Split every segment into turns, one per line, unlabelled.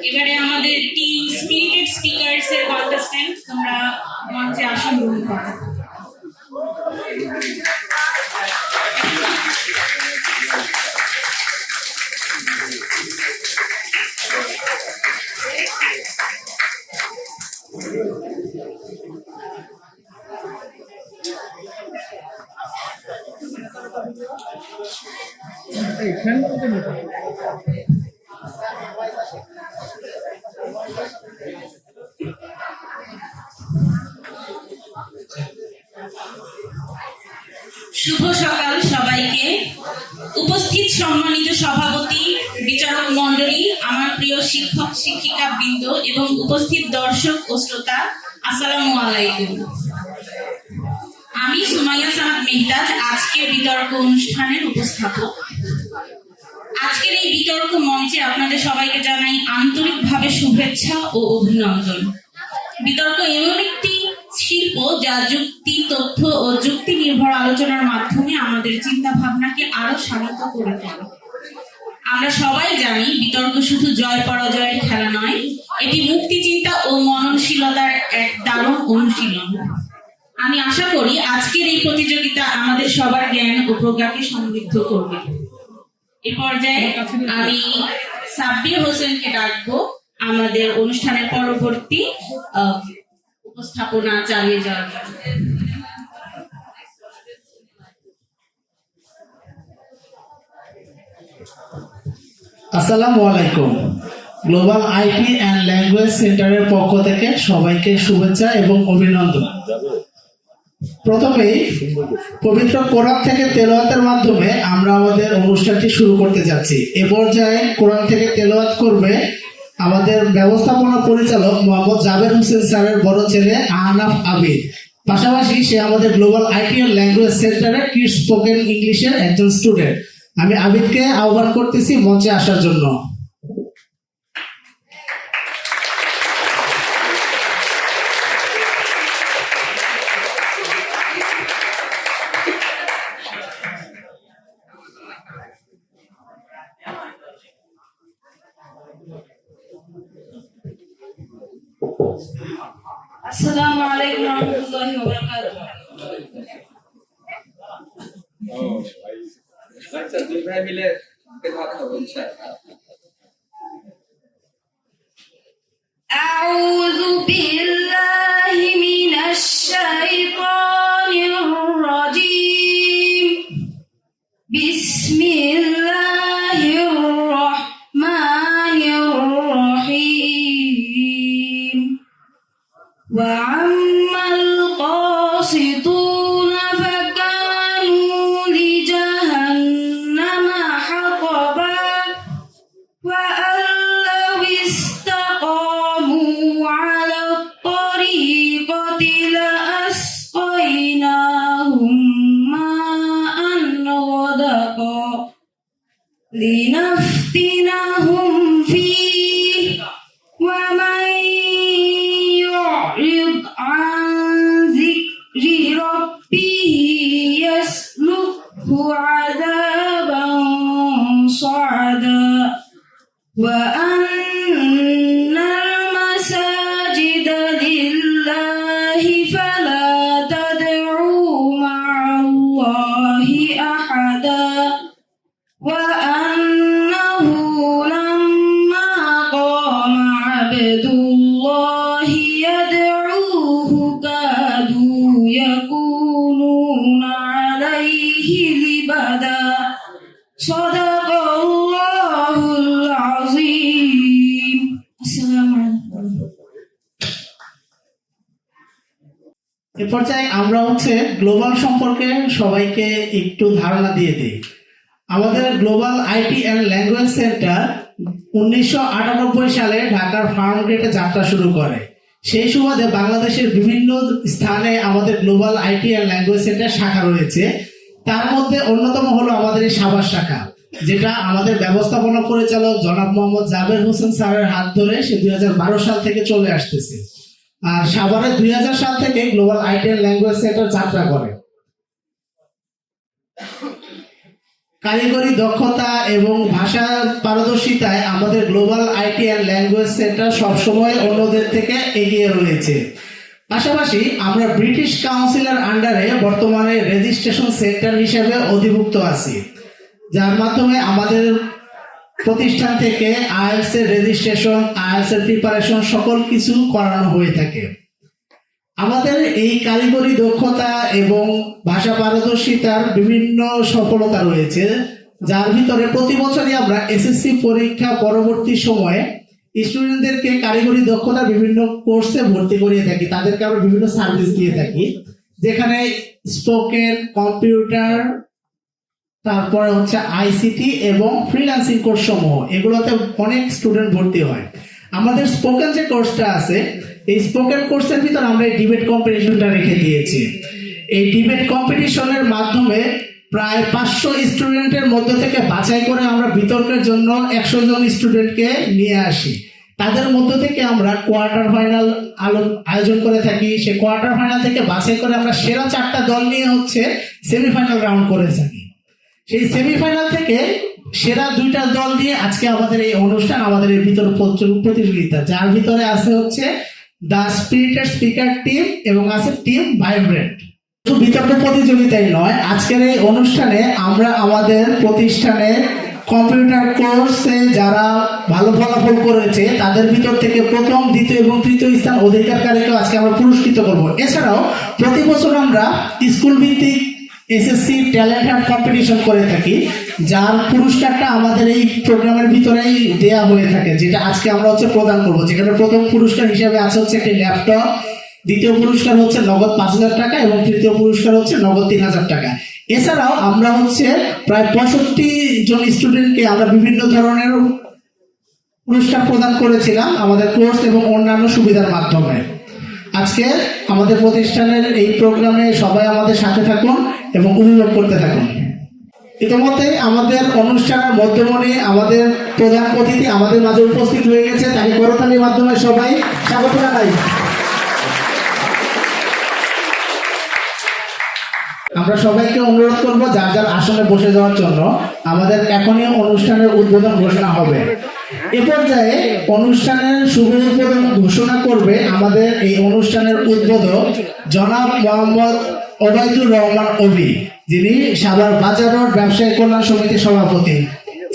এবারে আমাদের team spirited speakers এর কন্টেস্ট্যান্ট, তোমরা মঞ্চে আসন গ্রহণ করো। শুভ সকাল সবাইকে। উপস্থিত সম্মানিত সভাপতি, বিচারক মণ্ডলী, আমার প্রিয় শিক্ষক শিক্ষিকা বৃন্দ এবং উপস্থিত দর্শক ও শ্রোতা, আসসালামু আলাইকুম। আমি সুমাইয়া মেহতাজ, আজকের বিতর্ক অনুষ্ঠানের উপস্থাপক। আজকের এই বিতর্ক মঞ্চে আপনাদের সবাইকে জানাই আন্তরিকভাবে শুভেচ্ছা ও অভিনন্দন। বিতর্ক এমন একটি শিল্প যা যুক্তি, তথ্য ও যুক্তি নির্ভর আলোচনার মাধ্যমে আমাদের চিন্তা ভাবনাকে আরো শান্ত করে তোলে। আমরা সবাই জানি বিতর্ক শুধু জয় পরাজয়ের খেলা নয়, এটি মুক্তি চিন্তা ও মননশীলতার এক দারুণ অনুশীলন। আমি আশা করি আজকের এই প্রতিযোগিতা আমাদের সবার জ্ঞান ও প্রজ্ঞাকে সমৃদ্ধ করবে। এ পর্যায়ে আমি সাব্বির হোসেনকে ডাকবো আমাদের অনুষ্ঠানের পরবর্তী উপস্থাপনা চালিয়ে যাওয়ার জন্য।
আসসালামু আলাইকুম। গ্লোবাল আইটি অ্যান্ড ল্যাঙ্গুয়েজ সেন্টারের পক্ষ থেকে সবাইকে শুভেচ্ছা এবং অভিনন্দন। প্রথমেই পবিত্র কোরআন থেকে তেলাওয়াতের মাধ্যমে আমরা আমাদের অনুষ্ঠানটি শুরু করতে যাচ্ছি। এ পর্যায়ে কোরআন থেকে তেলাওয়াত করবে আমাদের ব্যবস্থাপনা পরিচালক মোহাম্মদ জাবের হোসেন স্যারের বড় ছেলে আহনাফ আবিদ। পাশাপাশি সে আমাদের গ্লোবাল আইটি অ্যান্ড ল্যাঙ্গুয়েজ সেন্টারের কিডস স্পোকেন ইংলিশের একজন স্টুডেন্ট। আমি আবিদকে আহ্বান করতেছি মঞ্চে আসার জন্য।
আসসালামু আলাইকুম ওয়া রাহমাতুল্লাহি ওয়া বারাকাতুহু।
আচ্ছা, দুই ভাই মিলে কথা বলছেন।
আউযু বিল্লাহি মিনাশ শাইতানির রাজীম। বিসমিল্লাহির রাহমানির রাহিম। ওয়া আম্মাল কাসিতুনা ফাকানু লিজাহান্নামা হাতাবা ওয়া আল্লাউ ইসতাকামু আলা তরিকাতি লাআসকাইনাহুম মাআন গাদাকা লিনাফতিনাহুম ফীহি ওয়া মান يعرض عن ذكر ربه يسلكه عذابا صعدا وأن المساجد لله فلا تدعوا مع الله أحدا وأنه لما قام عبد الله يدعوه كادوا يكونون عليه لبدا صدق الله العظيم. السلام عليكم.
এ পর্যায়ে আমরা গ্লোবাল সম্পর্কে সবাইকে একটু ধারণা দিয়ে দিই। আমাদের global IT and language centre 1998 সালে ঢাকার ফার্ম গেটে যাত্রা শুরু করে। সেই সুবাদে বাংলাদেশের বিভিন্ন স্থানে আমাদের global IT and language centre শাখা রয়েছে। তার মধ্যে অন্যতম হলো আমাদের এই সাভার শাখা। যেটা আমাদের ব্যবস্থাপনা পরিচালক জনাব মোহাম্মদ জাবের হোসেন স্যারের হাত ধরে সে 2012 সাল থেকে চলে আসতেছে। আর সাভারে 2000 সাল থেকে global IT and language centre যাত্রা করে। কারিগরি দক্ষতা এবং ভাষার পারদর্শিতায় আমাদের global IT and language centre সবসময় অন্যদের থেকে এগিয়ে রয়েছে। পাশাপাশি আমরা ব্রিটিশ কাউন্সিলের আন্ডারে বর্তমানে রেজিস্ট্রেশন সেন্টার হিসেবে অধিভুক্ত আছি, যার মাধ্যমে আমাদের প্রতিষ্ঠান থেকে আইএলটিএস এর রেজিস্ট্রেশন, আইএলটিএস এর প্রিপারেশন সকল কিছু করানো হয়ে থাকে। আমাদের এই কারিগরি দক্ষতা এবং ভাষা পারদর্শিতার বিভিন্ন সফলতা রয়েছে, যার ভিতরে প্রতি বছরই আমরা এসএসসি পরীক্ষা পরবর্তী সময়ে স্টুডেন্টদেরকে কারিগরি দক্ষতার বিভিন্ন কোর্সে ভর্তি করিয়ে থাকি। তাদেরকে আমরা বিভিন্ন সার্ভিস দিয়ে থাকি, যেখানে স্পোকেন, কম্পিউটার, তারপরে হচ্ছে আইসিটি এবং ফ্রিল্যান্সিং কোর্স সমূহ, এগুলোতে অনেক স্টুডেন্ট ভর্তি হয়। আমাদের স্পোকেন যে কোর্সটা আছে, এই স্পোকেন কোর্সের ভিতর আমরা এই ডিবেট কম্পিটিশনটা রেখে দিয়েছি। এই ডিবেট কম্পিটিশনের মাধ্যমে প্রায় 500 স্টুডেন্টের মধ্যে থেকে বাছাই করে আমরা বিতর্কের জন্য 100 জন স্টুডেন্টকে নিয়ে আসি। তাদের মধ্য থেকে আমরা কোয়ার্টার ফাইনাল আয়োজন করে থাকি। সে কোয়ার্টার ফাইনাল থেকে বাছাই করে আমরা সেরা 4টা দল নিয়ে হচ্ছে সেমিফাইনাল রাউন্ড করে থাকি। সেই সেমিফাইনাল থেকে সেরা 2টা দল দিয়ে আজকে আমাদের এই অনুষ্ঠান, আমাদের এই বিতর্ক প্রতিযোগিতা, যার ভিতরে আছে হচ্ছে দ্য স্পিরিটেড স্পিকার টিম এবং আছে টিম ভাইব্রেন্ট। শুধু বিতর্ক প্রতিযোগিতাই নয়, আজকের এই অনুষ্ঠানে আমরা আমাদের প্রতিষ্ঠানে কম্পিউটার কোর্সে যারা ভালো ফলাফল করেছে তাদের ভিতর থেকে প্রথম, দ্বিতীয় এবং তৃতীয় স্থান অধিকারীকে আজকে আমরা পুরস্কৃত করব। এছাড়াও প্রতি বছর আমরা স্কুল ভিত্তিক এসএসসি ট্যালেন্ট হান্ট কম্পিটিশন করে থাকি, যার পুরস্কারটা আমাদের এই প্রোগ্রামের ভিতরেই দেয়া হয়ে থাকে, যেটা আজকে আমরা হচ্ছে প্রদান করব। যেখানে প্রথম পুরস্কার হিসেবে আছে হচ্ছে একটি ল্যাপটপ, দ্বিতীয় পুরস্কার হচ্ছে নগদ 5000 টাকা এবং তৃতীয় পুরস্কার হচ্ছে নগদ 3000 টাকা। এছাড়াও আমরা হচ্ছে প্রায় 65 জন স্টুডেন্টকে আমরা বিভিন্ন ধরনের পুরস্কার প্রদান করেছিলাম আমাদের কোর্স এবং অন্যান্য সুবিধার মাধ্যমে। আজকে আমাদের প্রতিষ্ঠানের এই প্রোগ্রামে সবাই আমাদের সাথে থাকুন এবং উপভোগ করতে থাকুন। ইতিমধ্যে আমাদের অনুষ্ঠানের মধ্যমণি আমাদের প্রধান অতিথি আমাদের মাঝে উপস্থিত হয়ে গেছে, তাকে করতালির মাধ্যমে সবাই স্বাগত জানাই। আমরা সবাইকে অনুরোধ করব যার যার আসনে বসে যাওয়ার জন্য। আমাদের এখনই অনুষ্ঠানের উদ্বোধন ঘোষণা হবে। এ পর্যায়ে অনুষ্ঠানের শুভ উদ্বোধন ঘোষণা করবে আমাদের এই অনুষ্ঠানের উদ্বোধক জনাব মোহাম্মদ ওবাইদুর রহমান অবি, যিনি সাভার বাজার রোড ব্যবসায়ী কল্যাণ সমিতির সভাপতি।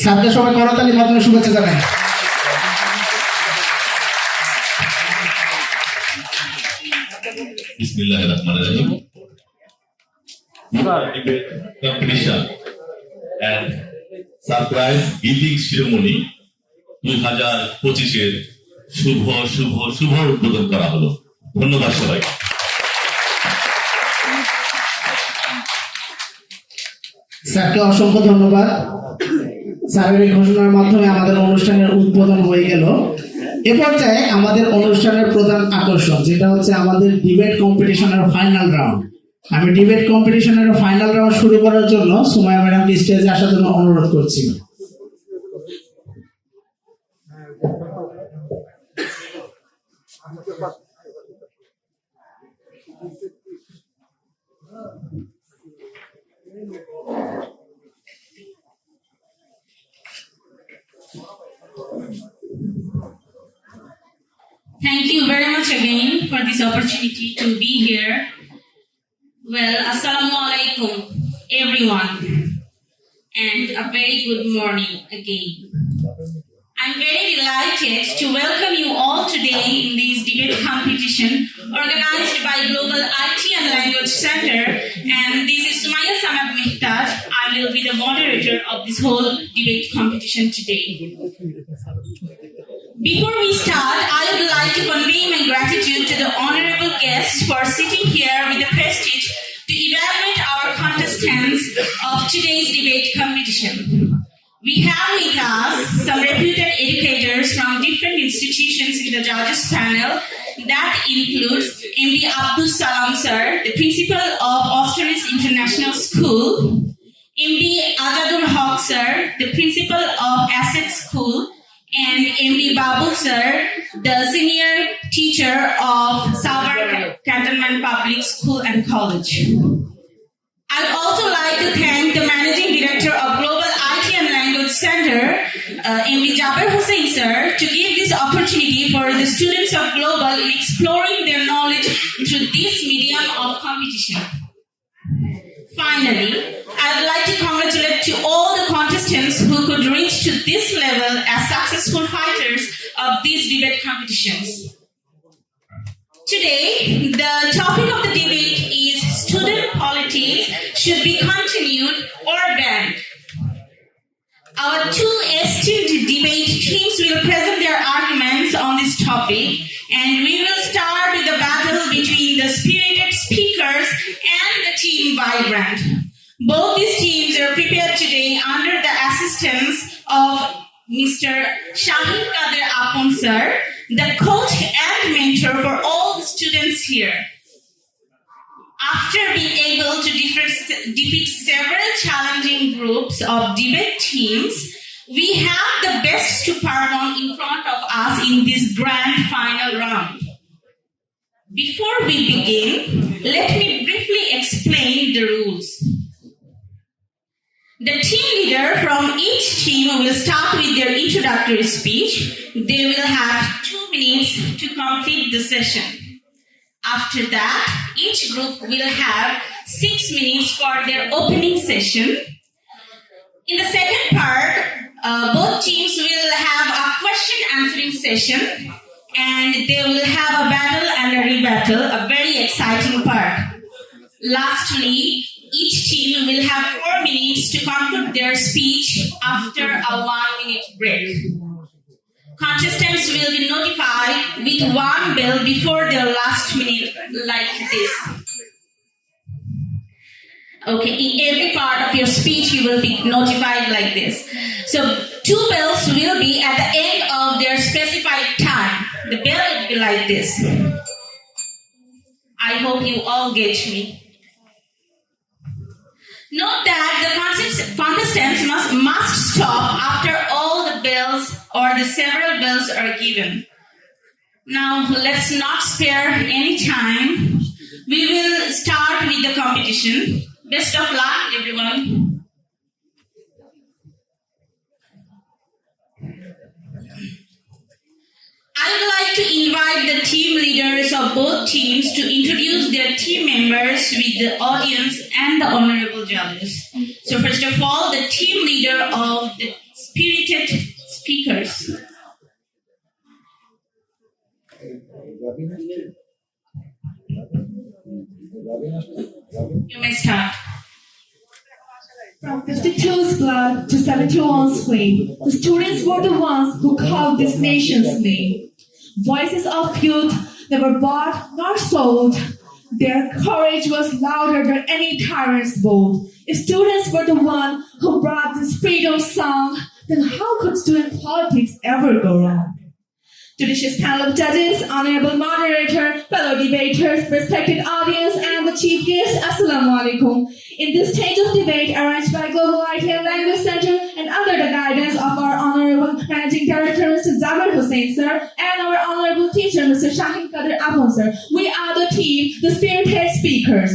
স্যারকে সবাই করতালির মাধ্যমে শুভেচ্ছা জানাই।
বিসমিল্লাহির রহমানির রহিম। Competition and surprise giving ceremony 2025 শুভ শুভ শুভ উদ্বোধন করা হলো। ধন্যবাদ সবাই।
স্যারকে অসংখ্য ধন্যবাদ। স্যারের এই ঘোষণার মাধ্যমে আমাদের অনুষ্ঠানের উদ্বোধন হয়ে গেল। এ পর্যায়ে আমাদের অনুষ্ঠানের প্রধান আকর্ষণ, যেটা হচ্ছে আমাদের ডিবেট কম্পিটিশনের ফাইনাল রাউন্ড। আমি ডিবেট কম্পিটিশনের ফাইনাল রাউন্ড শুরু করার জন্য সুমাইয়া ম্যাডামকে স্টেজে আসার জন্য অনুরোধ করছি।
Thank you very much again for this opportunity to be here. Well, Assalamu alaikum, everyone, and a very good morning again. I'm very delighted to welcome you all today in this debate competition organized by Global IT and Language Center, and this is Sumaiya Mehtaj. I will be the moderator of this whole debate competition today. Before we start, I would like to convey my gratitude to the honorable guests for sitting here with the prestige to evaluate our contestants of today's debate competition. We have with us some reputed educators from different institutions in the judges panel. That includes MD Abdus Salam sir, the principal of Australis International School, MD Azadul Haque sir, the principal of Asset School, and MD Babu sir, the senior teacher of Savar Cantonment Public School and College. I'd also like to thank the Managing Director of Global IT and Language Center, MD Zaber Hossain sir, to give this opportunity for the students of Global in exploring their knowledge through this medium of competition. Finally, I would like to congratulate to all the contestants who could reach to this level as successful fighters of these debate competitions. Today, the topic of the debate is student politics should be continued or banned. Our two esteemed debate teams will present their arguments on this topic, and we will start with the battle between the spirited speakers and the team Vibrant. Both these teams are prepared today under the assistance of Mr. Shahin Kader Apon sir, the coach and mentor for all the students here. After being able to defeat several challenging groups of debate teams, we have the best to perform in front of us in this grand final round. Before we begin, let me briefly explain the rules. The team leader from each team will start with their introductory speech. They will have 2 minutes to complete the session. After that, each group will have 6 minutes for their opening session. In the second part, both teams will have a question answering session, and they will have a battle and a rebuttal, a very exciting part. Lastly, each team will have 4 minutes to conclude their speech after a 1-minute break. Contestants will be notified with one bell before their last minute, like this. Okay, in every part of your speech, you will be notified like this. So, 2 bells will be at the end of their specified time. The bell will be like this. I hope you all get me. Note that the contestants must stop after all the bells or the several bells are given. Now, let's not spare any time. We will start with the competition. Best of luck, everyone. I would like to invite the team leaders of both teams to introduce their team members with the audience and the honorable judges. So first of all, the team leader of the spirited speakers. You may start.
From 52's blood to 71's flame, the students were the ones who called this nation's name. Voices of youth, they were bought, not sold. Their courage was louder than any tyrant's bold. If students were the one who brought this freedom song, then how could student politics ever go wrong? Judicious panel of judges, honorable moderator, fellow debaters, respected audience, and the chief guest, Assalamu alaikum. In this stage of debate arranged by Global IT and Language Center and under the guidance of our honorable managing director, Mr. Zaber Hossain sir, and our honorable teacher, Mr. Shahin Kader Apon sir, we are the team, the spirited speakers.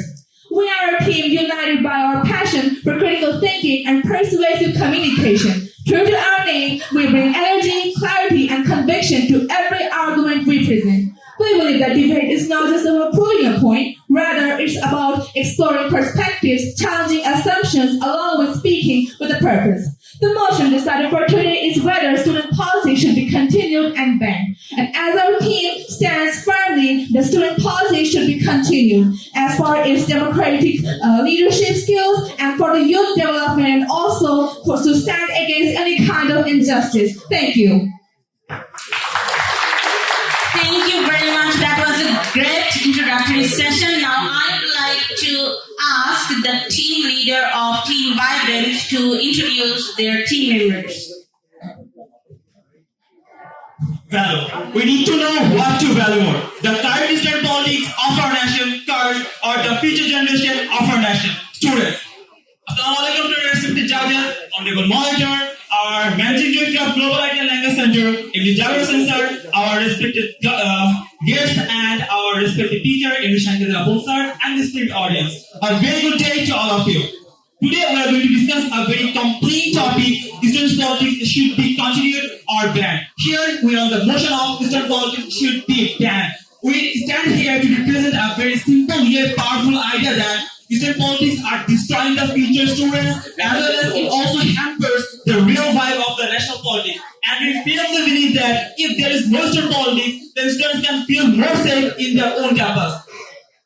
We are a team united by our passion for critical thinking and persuasive communication. True to our name, we bring energy, clarity, and conviction to every argument we present. We believe that debate is not just about proving a point, rather it's about exploring perspectives, challenging assumptions, along with speaking with a purpose. The motion decided for today is whether student policy should be continued and banned. And as our team stands firmly, the student policy should be continued as far as democratic leadership skills and for the youth development and also to stand against any kind of injustice. Thank you.
Thank you very much. That was a great introductory session. Now I would like to ask the team leader of Team Vibrant to introduce their team members.
Value. We need to know what to value more. The current distant politics of our nation, current, or the future generation of our nation. Students. Assalamu alaikum to respected judges, honorable Honorable Moderator, our Managing Director of Global IT and Language Center, Ibn Zaber Sir, our respected guests, and our respected teacher, Ibn Shankar Abdul Sir, and the esteemed audience. A very good day to all of you. Today we are going to discuss a very complete topic: Eastern politics should be continued or banned. Here we are on the motion of Eastern politics should be banned. We stand here to represent a very simple yet powerful idea that Eastern politics are destroying the future students, as well as it also hampers the real vibe of the national politics. And we firmly believe that if there is no Eastern politics, then students can feel more safe in their own campus.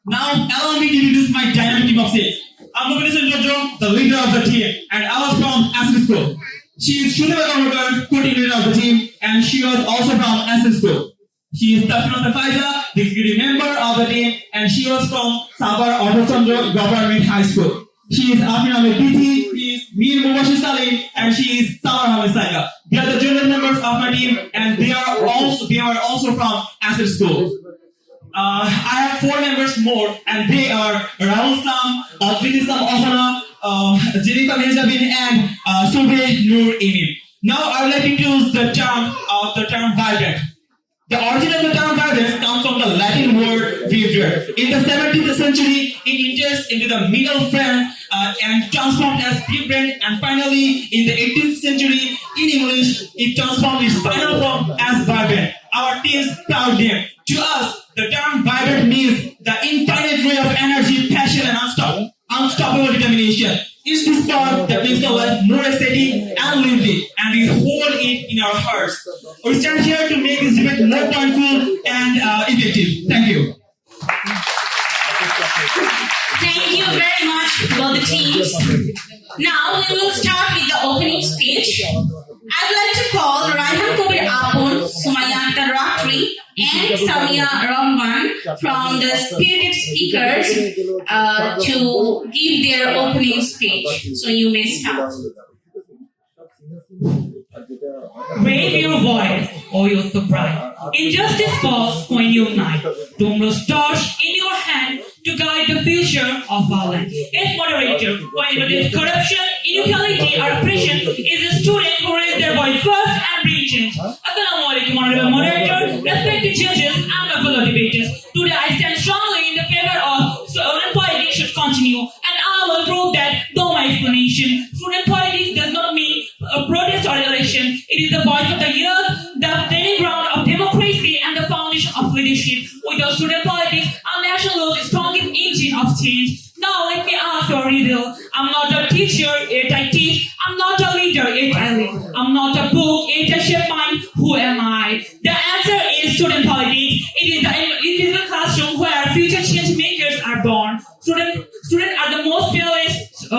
Now, allow me to introduce my dynamic team of six. I'm Jojo, the leader of the team, and I was from SS School. She is Shunava Kamakar, coordinator of the team, and she was also from SS School. She is Tasmina Faiza, the executive member of the team, and she was from Savar Government High School. She is Afina Mehtaj, she is Mir Mubashir Salim, and she is Savar Saiga. They are the junior members of my team, and they are also from SS School. I have 4 members more, and they are Rahul Sam, Abdus Ohana, Jennifer Mehtajabin, and Sobe Nur Emin. Now I would like to use the term vibrant. The origin of the term vibrance comes from the Latin word vivere. In the 17th century, it enters into the Middle French and transformed as vibrant, and finally, in the 18th century, in English, it transformed its final form as vibrant. Our team's proud name. To us, the term vibrant means the infinite ray of energy, passion, and unstoppable determination. It's the spark that makes the life more exciting and lively, and we hold it in our hearts. We stand here to make this debate more powerful and effective. Thank you.
Thank you very much for the teams. Now we will start with the opening speech. I would like to call Rahman, Sumaiya and Rahman from the spirited speakers to give their opening speech. So you may start.
Raise your voice, O youth of pride. Injustice falls when you unite. Tomorrow's torch in your hand to guide the future of our land. As moderator, whenever there is corruption, inequality, or oppression, is a student who raises their voice first and bring change. Assalamu alaikum, honorable moderator, respected judges, and my fellow debaters. Today I stand strongly in the favor of student politics should continue, and I will prove that through my explanation. Student politics does not mean a protest or election. It is the voice of the youth, the training ground of democracy, and the foundation of leadership. Without student politics, our national law is the strongest engine of change. Now let me ask you a riddle. I'm not a teacher, yet I teach. I'm not a leader, yet I lead. I'm not a book, yet I shape mind. Who am I? The answer is student politics. It is the classroom where future change makers are born. Students are the most fearless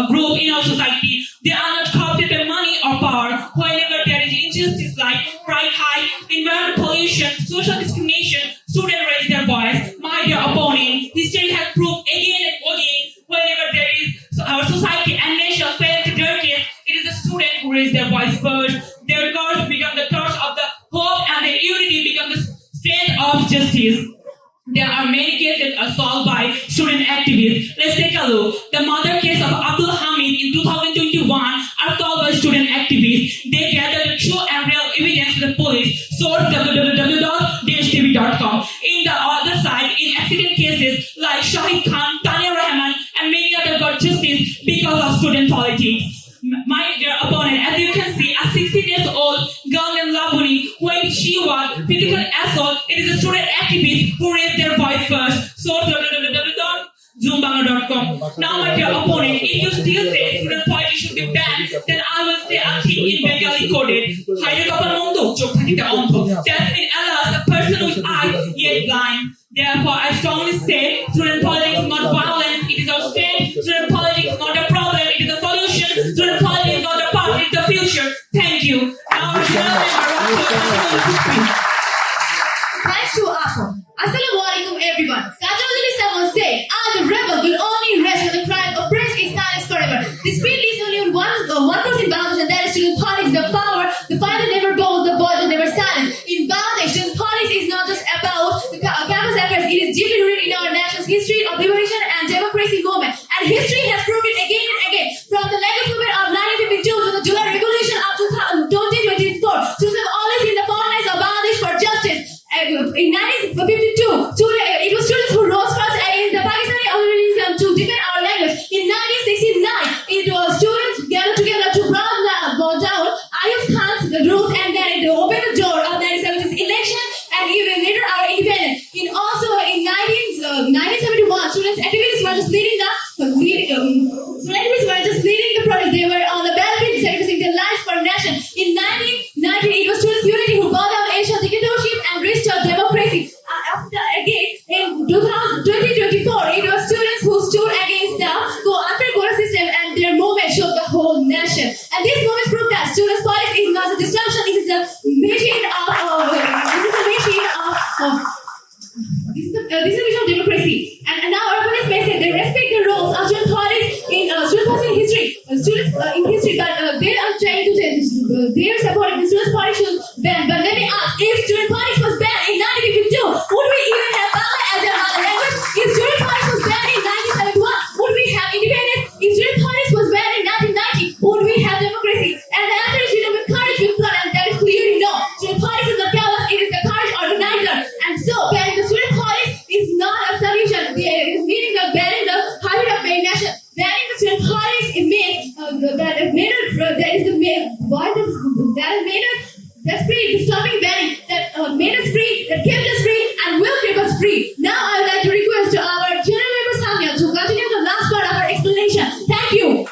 group in our society. They are not corrupted by money or power. Whenever there is injustice like price hike, environmental pollution, social discrimination, students raise their voice. My dear opponent, history has proved again and again, whenever there is our society and nation fail to dirty, it is the student who raise their voice first. Their cause become the torch of the hope, and their unity become the strength of justice. There are many cases solved by student activists. Let's take a look. The murder case of Abdul Hamid in 2021 are solved by student activists. They gathered the true and real evidence to the police. Source www.dhtv.com. In the other side, in accident cases like Shahid Khan, Tanya Rahman, and many others got justice because of student politics. My dear opponent, as you can see, a 16-year-old girl named Labuni, when she was physically assaulted, it is a student activist who raised their voice first. Source www.zoombangla.com. Now, my dear opponent, if you still say student politics should be banned, then I will say a thing in Bengali coded. That means Allah, a person with eyes yet blind. Therefore, I strongly say student politics is not violence, it is our strength. Student politics is not a problem, it is a solution. Student politics is not a part, it is the future. Thank you. Now,
thanks to Afro. Assalamu alaikum, everyone. Sajar once said, the rebel will only rest when the crime of British is silenced forever. The spirit lives only on one person in Bangladesh, and that is student politics, the power, the fire that never goes, the boy that never silence. In Bangladesh, student politics is not just about the campus affairs, it is deeply rooted in our nation's history of liberation and democracy movement. And history has proved it again and again. From the legal movement of 1952 to the July Revolution, in history, but they are trying to say they are supporting the students' party should ban. But let me ask, if student politics was banned in 1952, would we even have Bangla as our mother language? If student politics was banned in 1971, would we have independence? If student politics was banned in 1990, would we have democracy? And the answer is, with courage, with blood, and that is clearly no. Student politics is not chaos, it is the courage organizer. And so, banning the student politics is not a solution. It is meaning of banning the habit of being nation. Banning the student politics, it means that has made us, that is the main, why does, that has made us, that's free, the stopping banning, that made us free, that kept us free, and will keep us free. Now I would like to request to our general member Samia to continue the last part of our explanation. Thank you.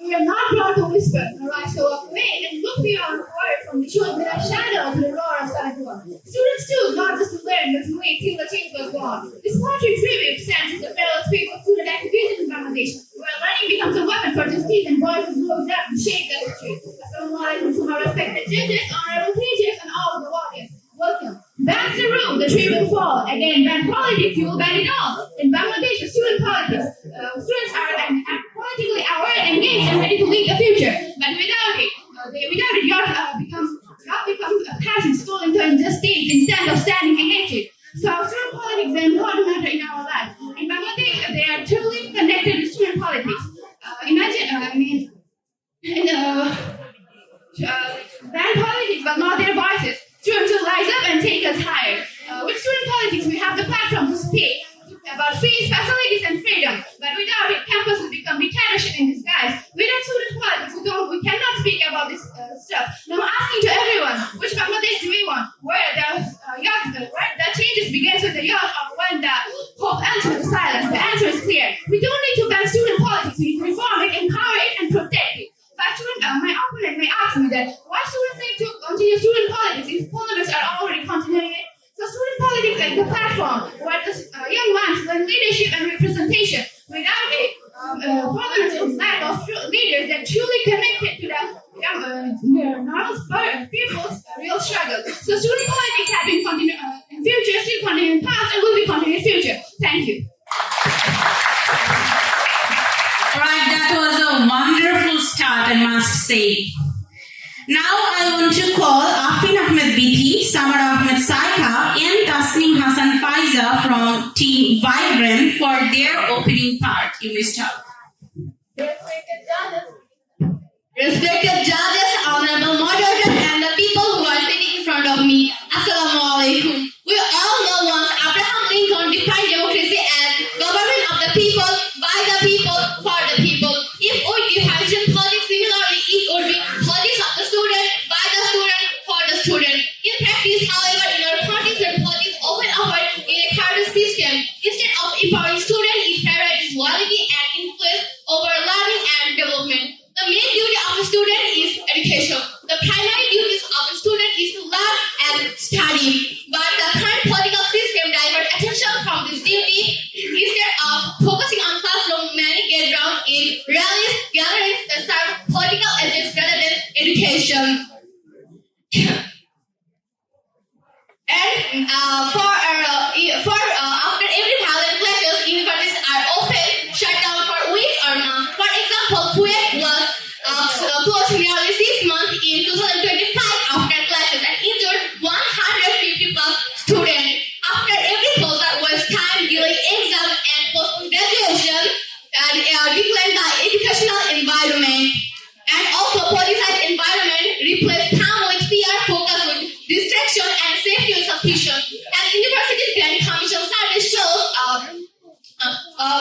We are not brought to whisper, arise so up away, and look beyond the word from the shore that are shadow to the roar of Savar. Students too, not just to learn, but to wait till the change was born. This poetry tribute stands as a fellow speak of student activism in Bangladesh, where learning becomes a weapon for justice and voices rose up to shake the history. Assalamu alaikum to our respected judges, honorable teachers, and all the audience. Welcome. Back to the room, the tree will fall. Again, ban politics, you will ban it all. In Bangladesh, the student politics, students are politically aware, engaged, and ready to lead the future. But without it, youth becomes a passive, stolen to injustice instead of standing against it. So student politics are important matter in our life. In Bangladesh, they are truly connected to student politics. Ban politics, but not their voices. Students will rise up and take us higher. With student politics, we have the platform to speak about fees, facilities, and freedom. But without it, campus will become dictatorship in disguise. Without student politics, we cannot speak about this stuff. Now I'm asking to everyone, which Bangladesh do we want? Where the changes begins with the young, or when the hope answers the silence? The answer is clear. We don't need to ban student politics. We need to reform it, empower it, and protect it. But my opponent may ask me that why students need to continue student politics if polluters are already continuing it? So student politics is the platform where the young minds learn leadership and representation. Without it, parliament is lack of leaders that truly connected to the normal people's real struggle. So student politics have been continued in future, still continue in past, and will be continued in future. Thank you.
Alright, that was a wonderful start, I must say. Now I want to call Afin Ahmed Biti, Samar Ahmed Saika, and Tasnim Hassan Faiza from Team Vibrant for their opening part. You may start.
Respected judges, honorable moderator, and the people who are sitting in front of me, Assalamu alaikum. We all know once Abraham Lincoln defined democracy as government of the people, by the people, for the people. If we define student politics similarly, it would be politics of the student, by the student, for the student. In practice, however, in our party, student politics often operate in a career system. Instead of empowering students, it prioritizes quality and influence over learning and development. The main duty of a student is education. The primary duties of a student is to learn and study. But the current political system diverts attention from this duty. Instead of focusing on classroom, many get drowned in rallies, gatherings that serve political agendas rather than education. And after every violent clashes, universities are often shut down for weeks or months. For example, Touhid was closed nearly 6 months in 2025 after clashes and injured 150 plus students. After every closure was time during exam and post-graduation and declined the educational environment. And also politicized environment replaced time with fear, focus with distraction, and safety with suspicion. And University Grant Commission survey shows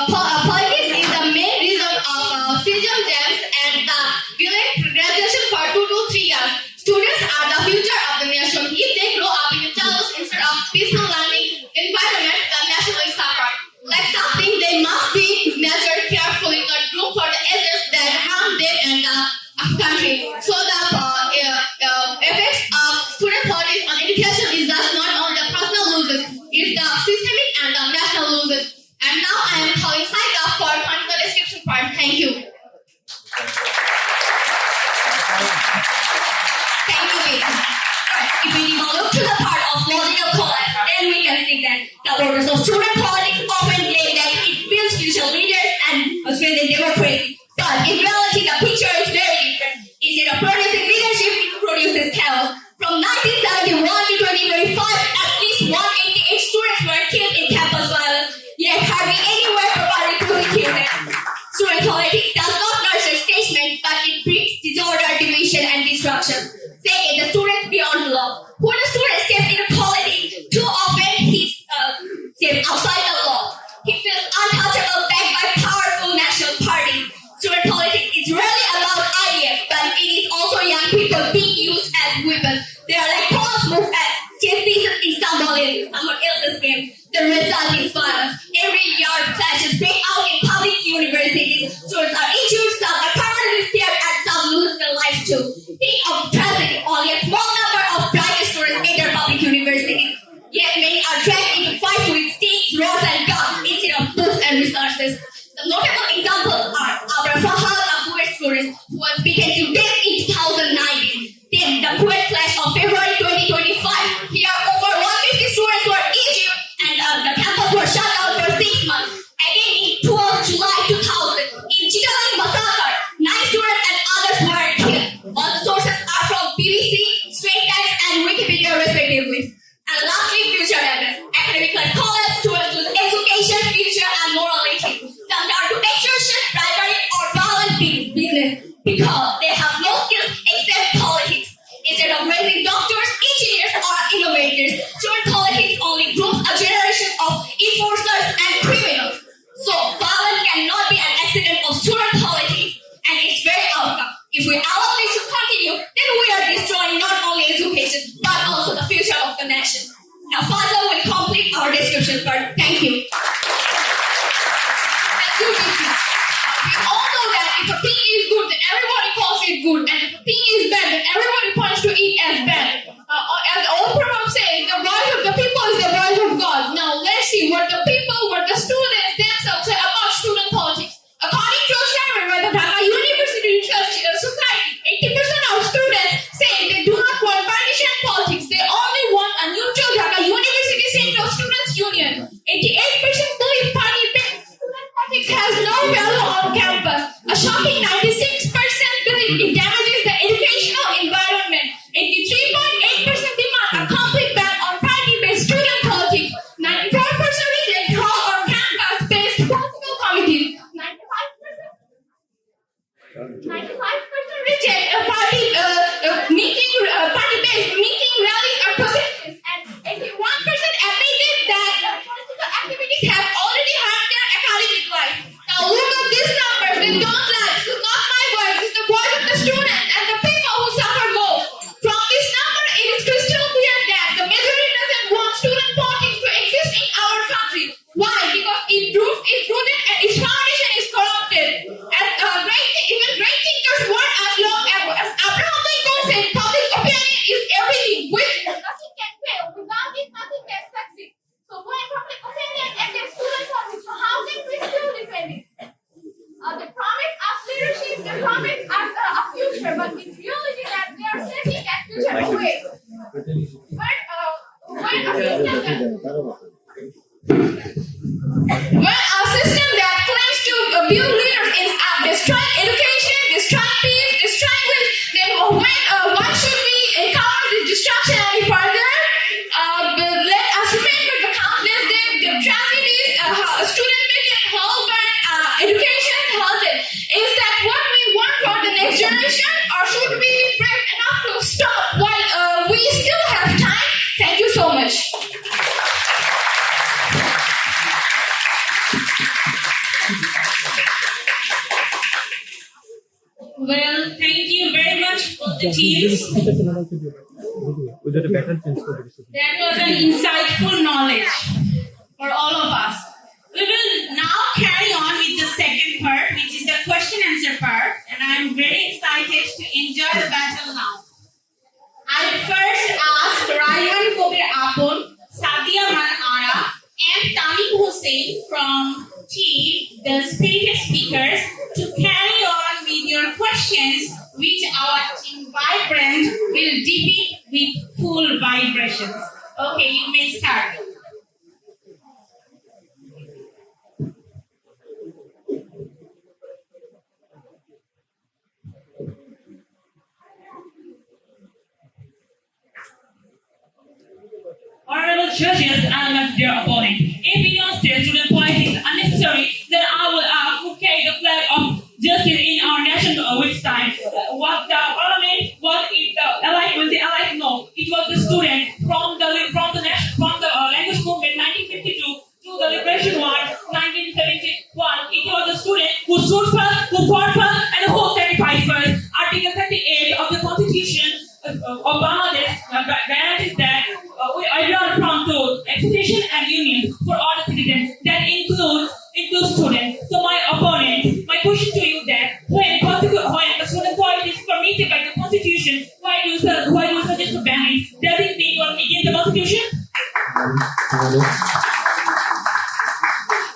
politics is the main reason of season jams and the delayed graduation for 2 to 3 years. Students are the future of the nation. If they grow up in a chaos instead of peaceful learning environment, the nation will suffer. Like something, they must be measured carefully, not room for the agents that harm them and the country. So the effects of student politics on education is just not on the personal losses, it's the systemic and the national losses. And now I am calling Saika for the description part. Thank you. Thank you, Vita. If we develop to the part of logical collapse, then we can see that the purpose of student politics often claim that it builds future leaders and in democracy. But in reality, the picture is very different. Instead of producing leadership, it produces chaos. From 1971 to 2025, at least 188 students were killed in campus violence, yet hardly anywhere properly prosecuted. Student politics does not nurture statesmen, but it breeds disorder, division, and destruction. Second, the students beyond the law. When a student steps into politics, too often he steps outside the law. He feels untouchable, backed by powerful national parties. Student politics is rarely about ideas, but it is also young people being used as weapons. They are like pawns moved as chess pieces in someone else's game. The result is violence. Every year, clashes break out in public universities. Students are injured, some are permanently scared, and some lose their lives too. Think of tragedy. Only a small number of private students enter public universities. Yet many are dragged into fights with sticks, rods, and guns instead of books and resources. Some notable examples are our Fahad Abdus student who was beaten to death in 2019. Then the cruel clash of February 2025. Here, over 150 students were injured and the campus was shut down for 6 months. Again, in 12 July 2000, in Chittagong massacre, 9 students and others were killed. All the sources are from BBC, Straits Times, and Wikipedia, respectively. And lastly, future evidence. Academic like college, students lose education, future, and morality. Some turn to extortion, bribery, or violent business because they have no skills except politics. Instead of raising doctors, engineers, or innovators, student politics only grows a generation of enforcers and criminals. So, violence cannot be an accident of student politics and its very outcome. If we allow this to continue, then we are destroying not only education, but also the future of the nation. Now, Father will complete our description part. Thank you. Thank you, Vicky. We all know that if a thing is good, then everybody calls it good. And if a thing is bad, then everybody points to it as bad. As the old proverb says, the voice of the people is the voice of God. Now, let's see what the students themselves say about student politics. According to a survey by the Dhaka University Research Society, 80% of students say they do not want partisan politics. They only want a neutral Dhaka University Central Students Union. 88% believe party-based student politics has no value on campus. A shocking 96% believe it damages the educational environment. 83.8% demand a complete ban on party-based student politics. 94% reject hold on campus-based political committees. 95% reject a party-based meeting, rallies, or processions, and 81% admitted that political activities have already harmed their academic life. Now look at these numbers; they don't lie. This is not my voice; it's the voice of the students and the people who suffer most. From this number, it is crystal clear that the majority doesn't want student politics to exist in our country. Why? Because its roots is rooted and its foundation is corrupted. And even great thinkers weren't as long as Abraham Lincoln said, public opinion is everything, which nothing can fail. Without it, nothing can succeed. So when public opinion against student politics, so how can we still defend it? They promise us leadership, they promise us a future, but in reality that they are taking that future away. When a system that claims to build leaders is destroying education, destroying peace, destroying which, then why should we encounter this destruction any further? Let us remember the countless deaths, the tragedies, student making hell burn, education halted. Is that what we want for the next generation, or should we be brave enough to stop while we still have time? Thank you so much.
Well, thank you very much for the teams. That was an insightful knowledge for all of us. We will now carry on with the second part, which is the question-answer part, and I'm very excited to enjoy the battle now. I will first ask Raihan Kobir Apon, Sadia Man Ara, and Tamim Hossain from Touhid, the spirited speakers, to carry on with your questions, which our team Vibrant will debate with full vibrations. Okay, you may start.
judges and their opponent. If anyone says student politics is unnecessary, then I will ask who carried the flag of justice in our nation which time? Was the parliament? Was it the allied? Was the allied? No, it was the student from the language movement 1952 to the liberation war 1971. It was the student who stood first, who fought first, and who sacrificed first. Article 38 of the Constitution of Bangladesh guarantees that we are prone to excitation and union for all the citizens. That includes students. So my question to you that when the student politics is permitted by the Constitution, why do you suggest to ban it? Does it mean you are against the Constitution?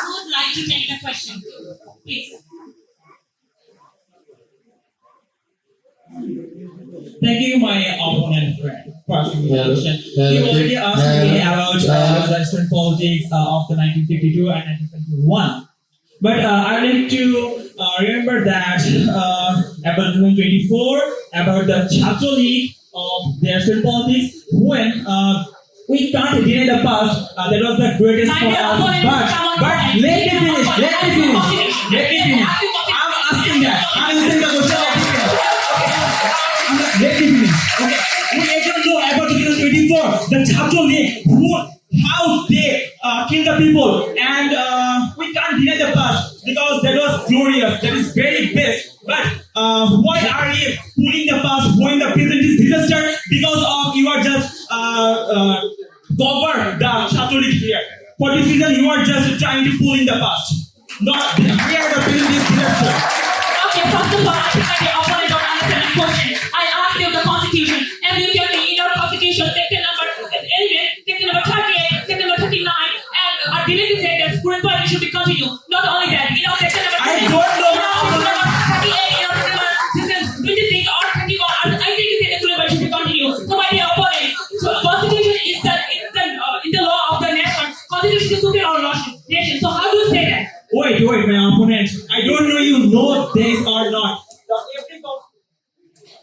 Who would like to take the question? Please.
Thank you, my opponent friend, for asking me the question. You already asked me about the student politics of the 1952 and 1971. But I would like to remember that about 2024, about the Chhatro League of their student politics, when we can't deny the past, that was the greatest for us. But let me finish. I'm asking that. I'm asking the question. Let me finish. Okay. We don't know about 2024, the Chhatro League, how they kill the people, and we can't deny the past because that was glorious. That is very best. But why are you pulling the past when the present is disaster? Because of you are just cover the Chhatro League here. For this reason, you are just trying to pull in the past. Not here the present is disaster.
Okay, first of all, I think that the opponent don't understand the question. I asked you the Constitution, and you tell me in your Constitution, section number 38, section number 39, and I didn't say that student politics should be continued. Not only that, section number 38,
I don't know.
section 26 or 31, I think you say that student politics should be continued. So my dear opponent, so Constitution is the law of the nation. Constitution is superior our nation. So how do you say that?
Wait, my opponent. I don't know you know this or not.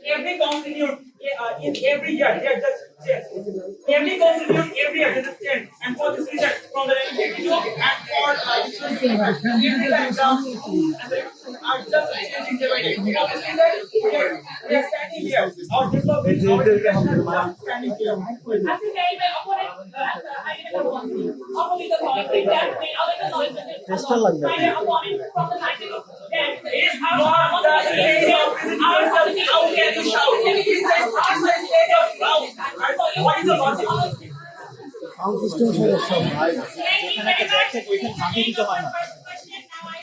Every constitute in every year, they are just every constitute every year they just change. And for this reason, from the 1982 and for every time down, and they are just changing the way. For this reason, we are standing here. Our development, our education are standing here.
I think my opponent, I didn't want to. Only the point that made other knowledge my opponent from the 19th. That is
Not the state of
our Constitution.
how can you shout? It is not the state of ground. What is the logic?
Sound system ছেড়ে সব ভাই
Thank you very much. First question, now I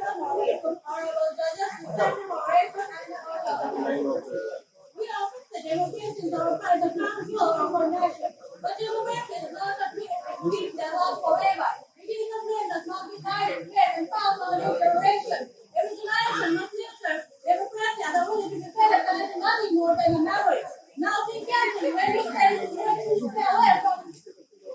Honorable judges, Mr. Moderator, and the we often say democracy is our part, the council of our nation. But democracy is not a treat that lasts forever. It is a thing that must be guided, fed, and found on a new generation. Every generation must nurture democracy and the ability to defend it as nothing more than a memory. Now think carefully when you say stay away from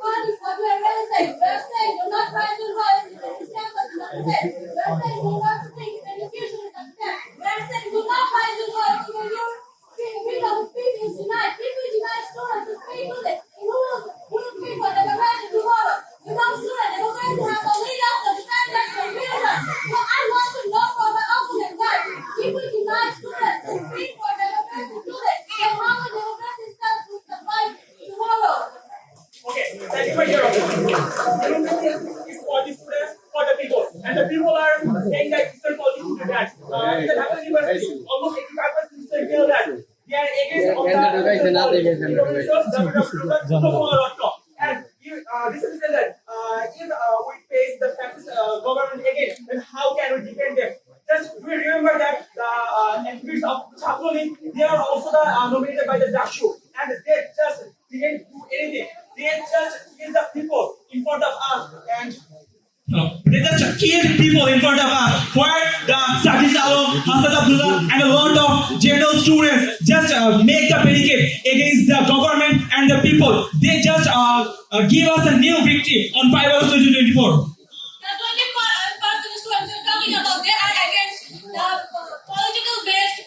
parties what we are really saying. We are saying do not rise to rise in the campus is upset. We are saying do not think education is upset. We are saying do not rise to rise when your freedom of speech is denied. People deny students to speak today. Who will speak for democracy tomorrow? Without students, democracy has to lead us to defend us and freedom. So I want to know from my opponent that people deny students to speak for democracy today. So how will democracy stand to survive tomorrow?
Okay, thank you for your opinion. Democracy is for the students, for the people. And the people are saying that it's not politics to that. In the Dhaka University, almost 85% students feel that they are against all the and this is that if we face the fascist government again, then how can we defend them? Just we remember that the activists of Chhatro League, they are also nominated by the Dakshu, and they just didn't do anything. They just kill the people in front of us, and they just kill the people in front of us. Where the Salam, Azadul, and a lot of general students just make the barricade against the government and the people. They just give us a new victory on 5 August 2024.
The 20% students you're talking about, they are against the political based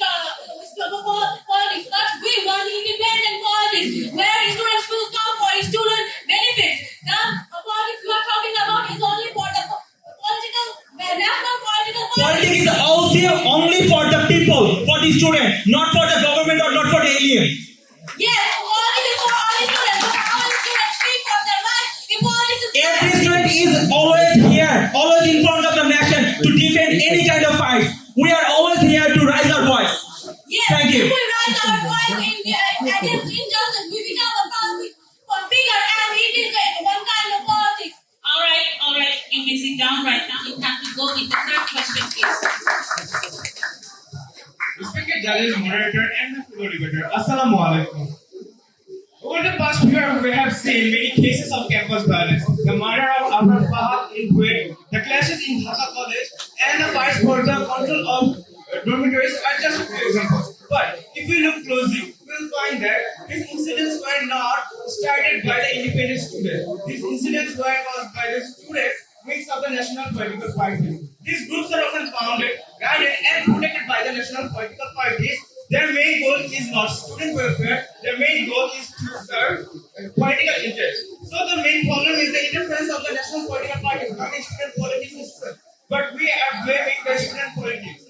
politics, but we want independent politics, where students will come for student benefits. The politics we are talking about is only for the political, national political
Politics is also only for the people, for the student, not for the government or not for the alien.
Yes, politics is for all students, but all students speak for their rights. The politics is
Every student is always here, always in front of the nation to defend any kind of fight. We are always here to raise our voice.
yes,
Thank you.
if we rise our voice against injustice, we become a public figure, and it is one kind of politics.
All right. You may sit down right now. You have to go with the third question, please.
Respected judges, moderator, and the fellow debater, Assalamu alaikum. Over the past year, we have seen many cases of campus violence. The murder of Abdus in Kuwait, the clashes in Haque College, and the fights for the control of dormitories are just a few examples. But if we look closely, we will find that these incidents were not started by the independent students. These incidents were caused by the students wings of the national political parties. These groups are often founded, guided, and protected by the national political parties. Their main goal is not student welfare. Their main goal is to serve political interests. So the main problem is the interference of the national political parties, not the student politics itself. But we are blaming the student politics.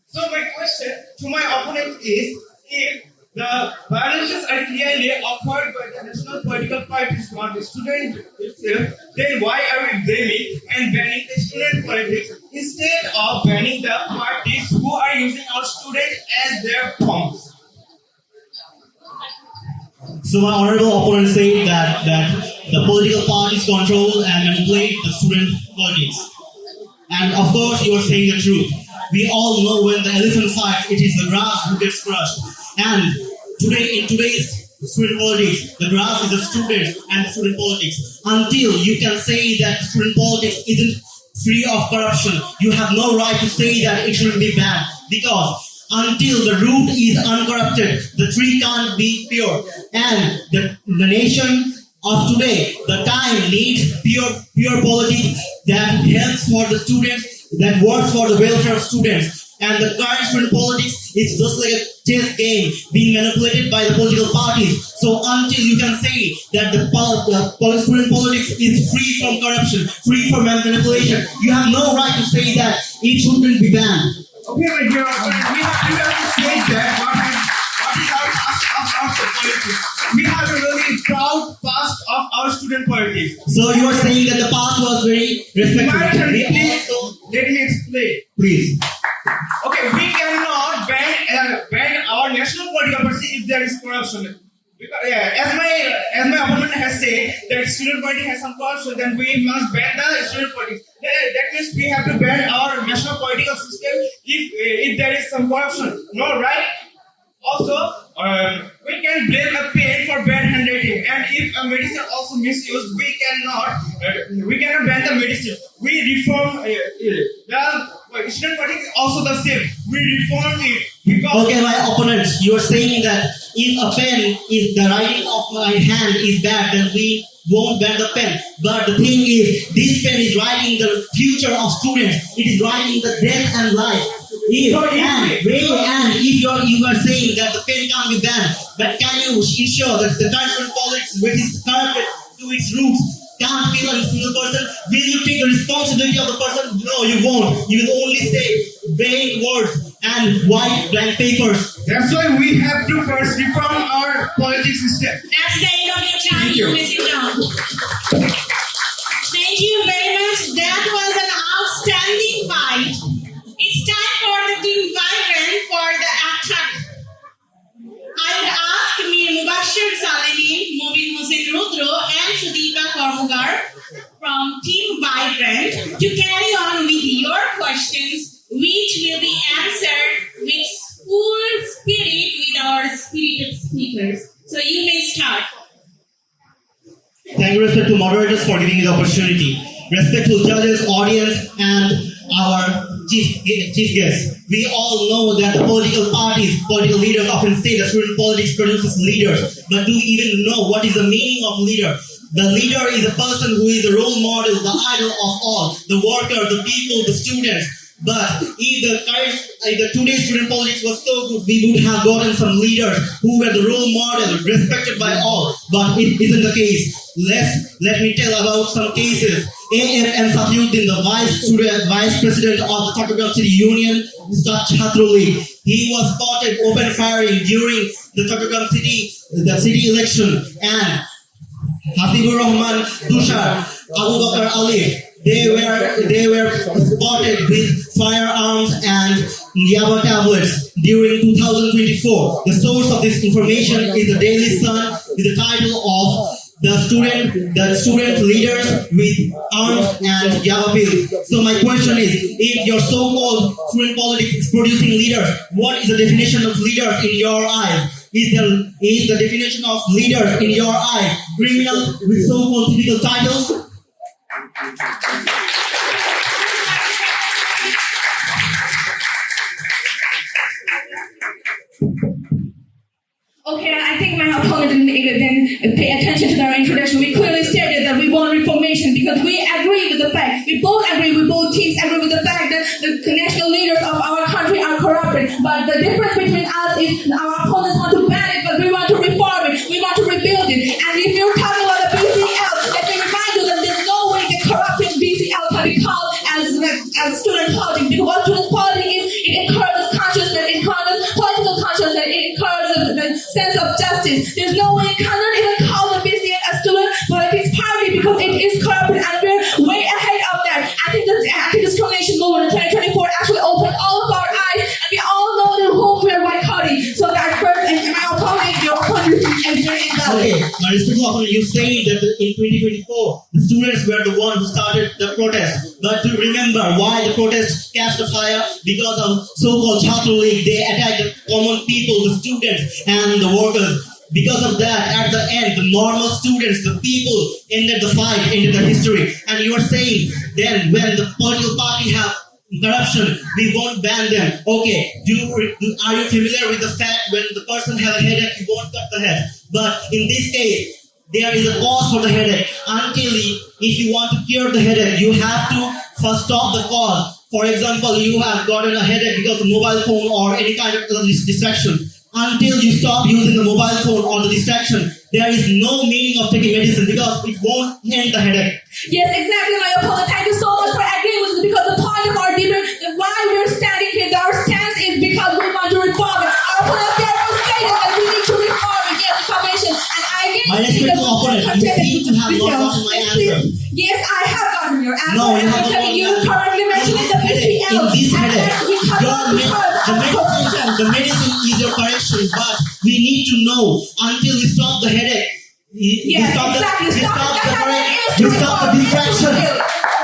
So my question to my opponent is, if the violences are clearly offered by the national political parties, not the student itself, then why are we blaming and banning the student politics instead of banning the parties who are using our students as their pawns?
So my honorable opponent said that the political parties control and manipulate the student politics. And of course you are saying the truth. We all know when the elephant fights, it is the grass who gets crushed. And in today's student politics, the grass is the students and the student politics. Until you can say that student politics isn't free of corruption, you have no right to say that it shouldn't be banned. Because until the root is uncorrupted, the tree can't be pure. And the nation of today, the time needs pure politics that helps for the students, that works for the welfare of students. And the current student politics is just like a chess game being manipulated by the political parties. So until you can say that the student politics is free from corruption, free from manipulation, you have no right to say that it shouldn't be banned.
Okay, my dear opponent, we have to say that what is our past of our politics. We have a really proud past of our student politics.
So you are saying that the past was very respectful.
Let me explain.
Please.
Okay, we cannot ban our national political party if there is corruption. Because, as my opponent has said that student party has some corruption, then we must ban the student party. That means we have to ban our national political system if there is some corruption. No, right? Also, we can blame a pen for bad handwriting, and if a medicine also misused, we cannot ban the medicine. We reform the student party is also the same. We reform it because.
Okay, my opponents, you are saying that if a pen is the writing of my hand is bad, then we won't ban the pen. But the thing is, this pen is writing the future of students. It is writing the death and life. If you are saying that the pen can't be banned, but can you ensure that the current politics, which is corrupted to its roots, can't feel a single person? Will you take the responsibility of the person? No, you won't. You will only say vague words and white blank papers.
That's why we have to first reform our politics system.
That's the end of your time.
Thank you.
may sit down. Thank you very much. That was an outstanding fight. It's time for the team Vibrant for the attack. I would ask Mir Mubashir Salauddin, Mobin Hossain Rudro, and Sudeepa Kormugar from Team Vibrant to carry on with your questions, which will be answered with full spirit with our spirited speakers. So you may start.
Thank you, respectful moderators, for giving me the opportunity. Respectful judges, audience, and our chief guests. We all know that the political parties, political leaders often say that student politics produces leaders. But do we even know what is the meaning of leader? The leader is a person who is a role model, the idol of all, the worker, the people, the students. But if the today's student politics was so good, we would have gotten some leaders who were the role model, respected by all. But it isn't the case. Let me tell about some cases. AFM Salauddin, the vice president of the Chattogram City Union Chhatro League, he was spotted open firing during the Chattogram city election, and Rahman, Tushar, Abu Bakr Ali, they were spotted with firearms and Yaba tablets during 2024. The source of this information is the Daily Sun with the title of the student leaders with arms and Yaba pills. So my question is, if your so-called student politics is producing leaders, what is the definition of leaders in your eyes? Is the definition of leaders in your eyes criminal with so-called typical titles?
Okay, I think my opponent didn't pay attention to our introduction. We clearly stated that we want reformation because we agree with the fact. We both teams agree with the fact that the national leaders of our country are corrupted. But the difference between us is our opponents want to ban it, but we want to reform it. We want to rebuild it. And if you're talking about the BCL, let me remind you that there's no way the corrupted BCL can be called as student politics. Because what student politics is, it encourages consciousness, it encourages political consciousness, it encourages the sense of justice. There's no way you cannot even call the BCL a student politics party because it is corrupted, and we're way ahead of that. I think the anti-discrimination movement in 2024 actually opened all of our eyes, and we all know that whom we're boycotting. So that first, and my opponent, your opponent is very invalid.
Okay, my respectful opponent, you say that in 2024 the students were the ones who started the protest. But to remember why the protest catch the fire, because of so-called Chhatro League, they attacked the common people, the students and the workers. Because of that, at the end, the normal students, the people, ended the fight, ended the history. And you are saying, then when the political party have corruption, we won't ban them. Okay, are you familiar with the fact when the person has a headache, you won't cut the head? But in this case, there is a cause for the headache. If you want to cure the headache, you have to first stop the cause. For example, you have gotten a headache because of mobile phone or any kind of distraction. Until you stop using the mobile phone or the distraction, there is no meaning of taking medicine because it won't end the headache.
Yes, exactly, my opponent. Thank you so much for agreeing with us, because the point of our debate, why we're standing here, our stance is because we want to reform it. Our opponent therefore stated that we need to reform it. Yes, reformation. And I didn't
my respectful opponent, you seem to have not gotten my answer.
Yes, I have gotten your answer.
No, you have
not. You currently mentioned the BCL.
In this headache, the medicine is your correction, but we need to know until we stop the headache.
Yes, exactly.
We stop the distraction.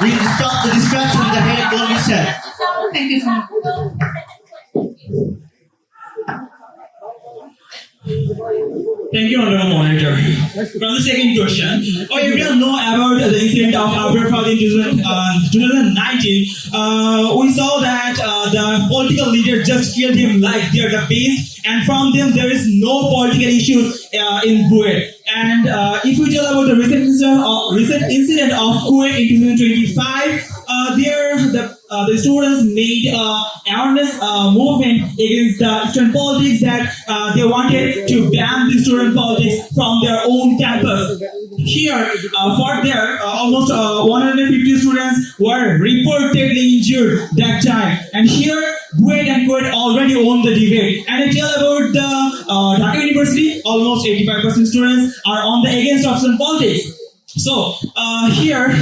We stop the distraction with the headache, don't we say?
Thank you so much.
Thank you, Honorable Moderator. From the second question, everyone know about the incident of Abdus in 2019. We saw that the political leader just killed him like they're the beast, and from them there is no political issues in Kuwait. And if we tell about the recent incident of Kuwait in 2025, the students made awareness movement against the student politics, that they wanted to ban the student politics from their own campus. Here, for there, almost 150 students were reportedly injured that time. And here, Kuwait already won the debate. And I tell about the Dhaka University, almost 85% students are on the against of student politics. So here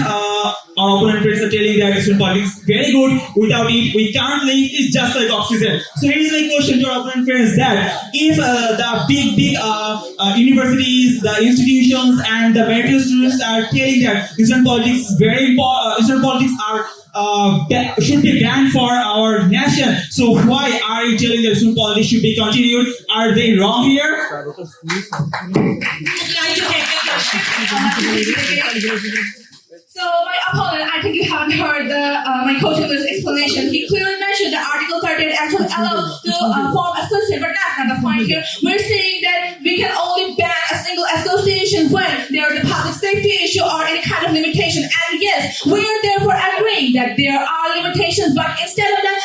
our opponent friends are telling that student politics is very good. Without it, we can't live. It's just like oxygen. So here is my question to our opponent friends: that if the big universities, the institutions, and the medical students are telling that student politics is very important, student politics are should be banned for our nation. So why are you telling that student politics should be continued? Are they wrong here?
So my opponent, I think you haven't heard my co-teacher's explanation. He clearly mentioned that Article 38 actually allows to form association, but that's not the point here. We're saying that we can only ban a single association when there is a public safety issue or any kind of limitation. And yes, we are therefore agreeing that there are limitations, but instead of that,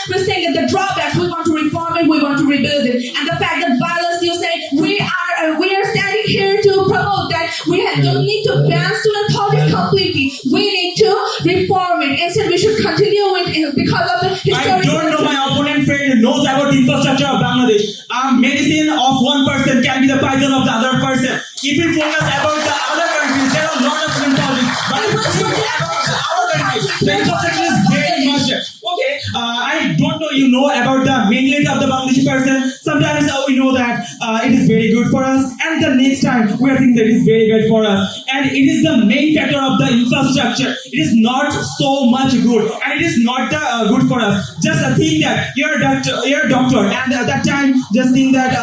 don't need to ban student politics completely. We need to reform it. Instead, we should continue it because of the
I
historic.
don't know my opponent friend knows about the infrastructure of Bangladesh. Medicine of one person can be the poison of the other person. If we focus about the other countries, there are a lot of student politics. But if we focus about our country, the infrastructure is very much. Okay, I don't know you know about the mentality of the Bangladeshi person. Sometimes we know that it is very good for us, and the next time we are thinking that it is very bad for us. And it is the main factor of the infrastructure. It is not so much good, and it is not good for us. Just think that you're a doctor, and at that time, just think that.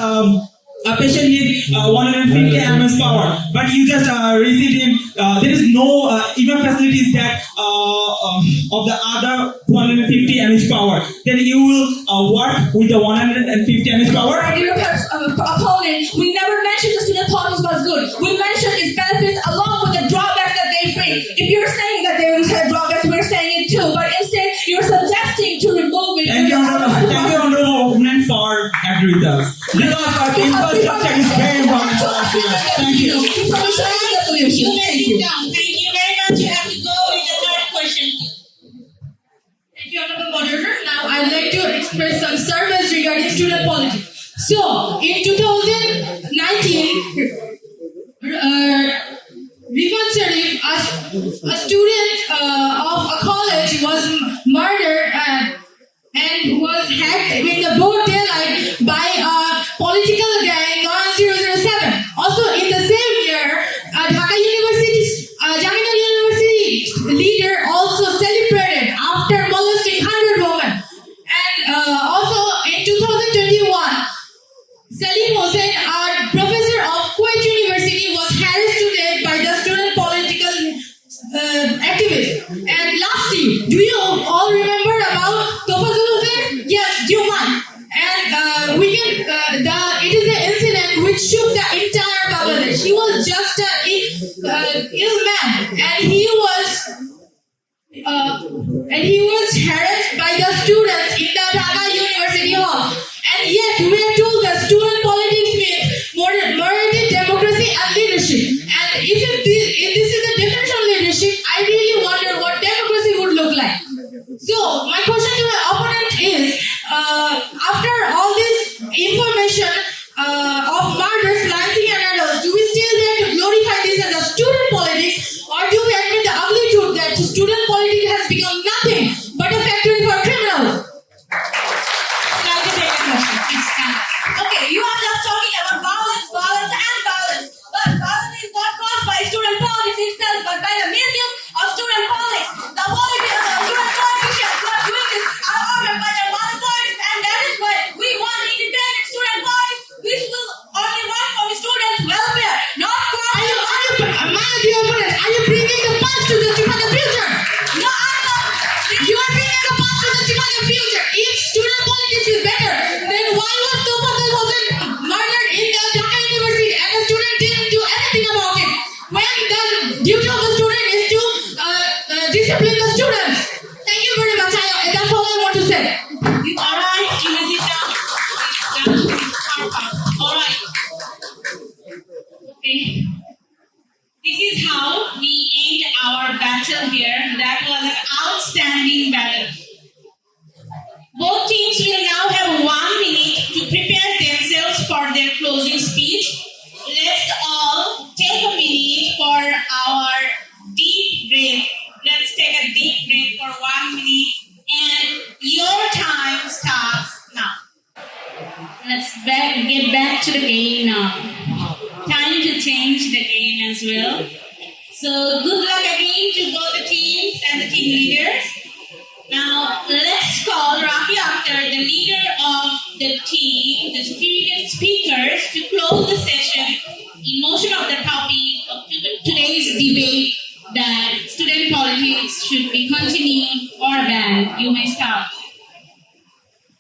A patient needs 150 mAh power, but you just receive him. There is no even facilities that of the other 150 mAh power. Then you will work with the 150 mAh power.
My dear opponent, we never mentioned the student politics was good. We mentioned its benefits along with the drawbacks that they bring. If you're saying that there is drawbacks, we're saying it too. But instead, you're suggesting to remove it.
Thank you, honorable opponent, for agreeing with us. Because infrastructure is very important for us here. Thank you.
Thank you very much. You have to go with the third question.
Thank you, Honorable Moderator. Now, I'd like to express some surveys regarding student politics. So, in 2019, Rifat Sharif, a student of a college, was murdered and was hacked in the broad daylight by a political gang 007. Also, in the same year, Dhaka University leader also celebrated after molesting 100 women. And also in 2021, Salim Hossain, a professor of Kuwait University, was harassed to death by the student political activists. And lastly, do you all remember about Professor Hossain? Yes, Dewan. And it is an incident which shook the entire Bangladesh. He was just an ill man, and he was harassed by the students in the Dhaka University hall. And yet we are told that student politics means morality, democracy, and leadership. And if this is the definition of leadership, I really wonder what democracy would look like. So my question to my opponent is, after all this information of murders, lancing, and adults, do we still dare to glorify this as a student politics, or do we admit the ugly truth that student politics has become nothing but a factory for criminals?
Okay, you are just talking about violence, violence, and violence. But violence is not caused by student politics itself, but by the misuse of student politics. The student politicians who are doing this are ordered by the monopolies, and that is why we want independent student politics, which will only work for the students' welfare, not for.
Are you bringing the past to justify the future?
No, I'm not.
You are bringing the past to justify the future. If student politics is better, then why was Professor Hossain murdered in the Dhaka University and the student didn't do anything about it? When the duty of the student is to discipline the students. Thank you very much. That's all I want to say.
Alright, you may sit down. Alright. Okay. This is how we end our battle here. That was an outstanding battle. Both teams will now have 1 minute to prepare themselves for their closing speech. Let's all take a minute for our deep breath. Let's take a deep breath for 1 minute, and your time starts now. Let's get back to the game now. Time to change the game as well. So good luck again to both the teams and the team leaders. Now let's call Rafi Akhtar, the leader of the team, the spirited speakers, to close the session in motion of the topic of today's debate, that student politics should be continued or banned. You may start.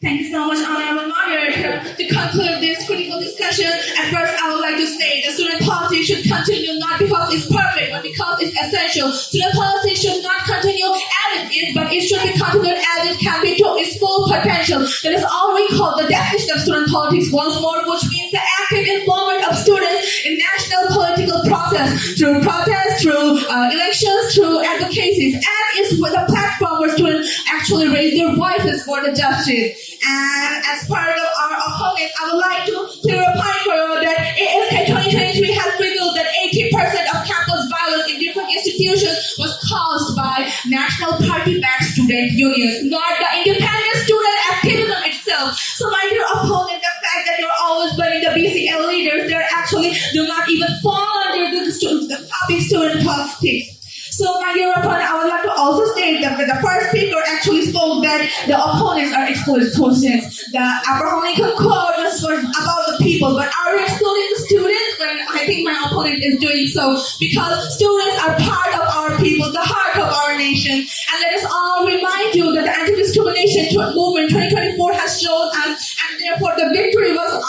Thank you so much, Honorable Moderator. To conclude this critical discussion, at first I would like to say that student politics should continue not because it's perfect, but because because it's essential. Student politics should not continue as it is, but it should be continued as it can be to its full potential. That is all we call the definition of student politics once more, which means the active involvement of students in national political process through protests, through elections, through advocacies, and it's with a platform where students actually raise their voices for the justice. And as part of our opponents, I would like to clear a point for you that ASK 2023 has revealed that 80% of campus violence in different institutions was caused by national party-backed student unions, not the independent student activism itself. So my dear opponent, the fact that you're always blaming the BCL leaders, they actually do not even fall under the public student politics. So my dear opponent, I would like to also state that the first speaker actually spoke that the opponents are exploitations. The Abraham Lincoln quote was about the people, but are we excluding the students? When I think my opponent is doing so, because students are part of our people, the heart of our nation. And let us all remind you that the anti-discrimination movement 2024 has shown us, and therefore the victory was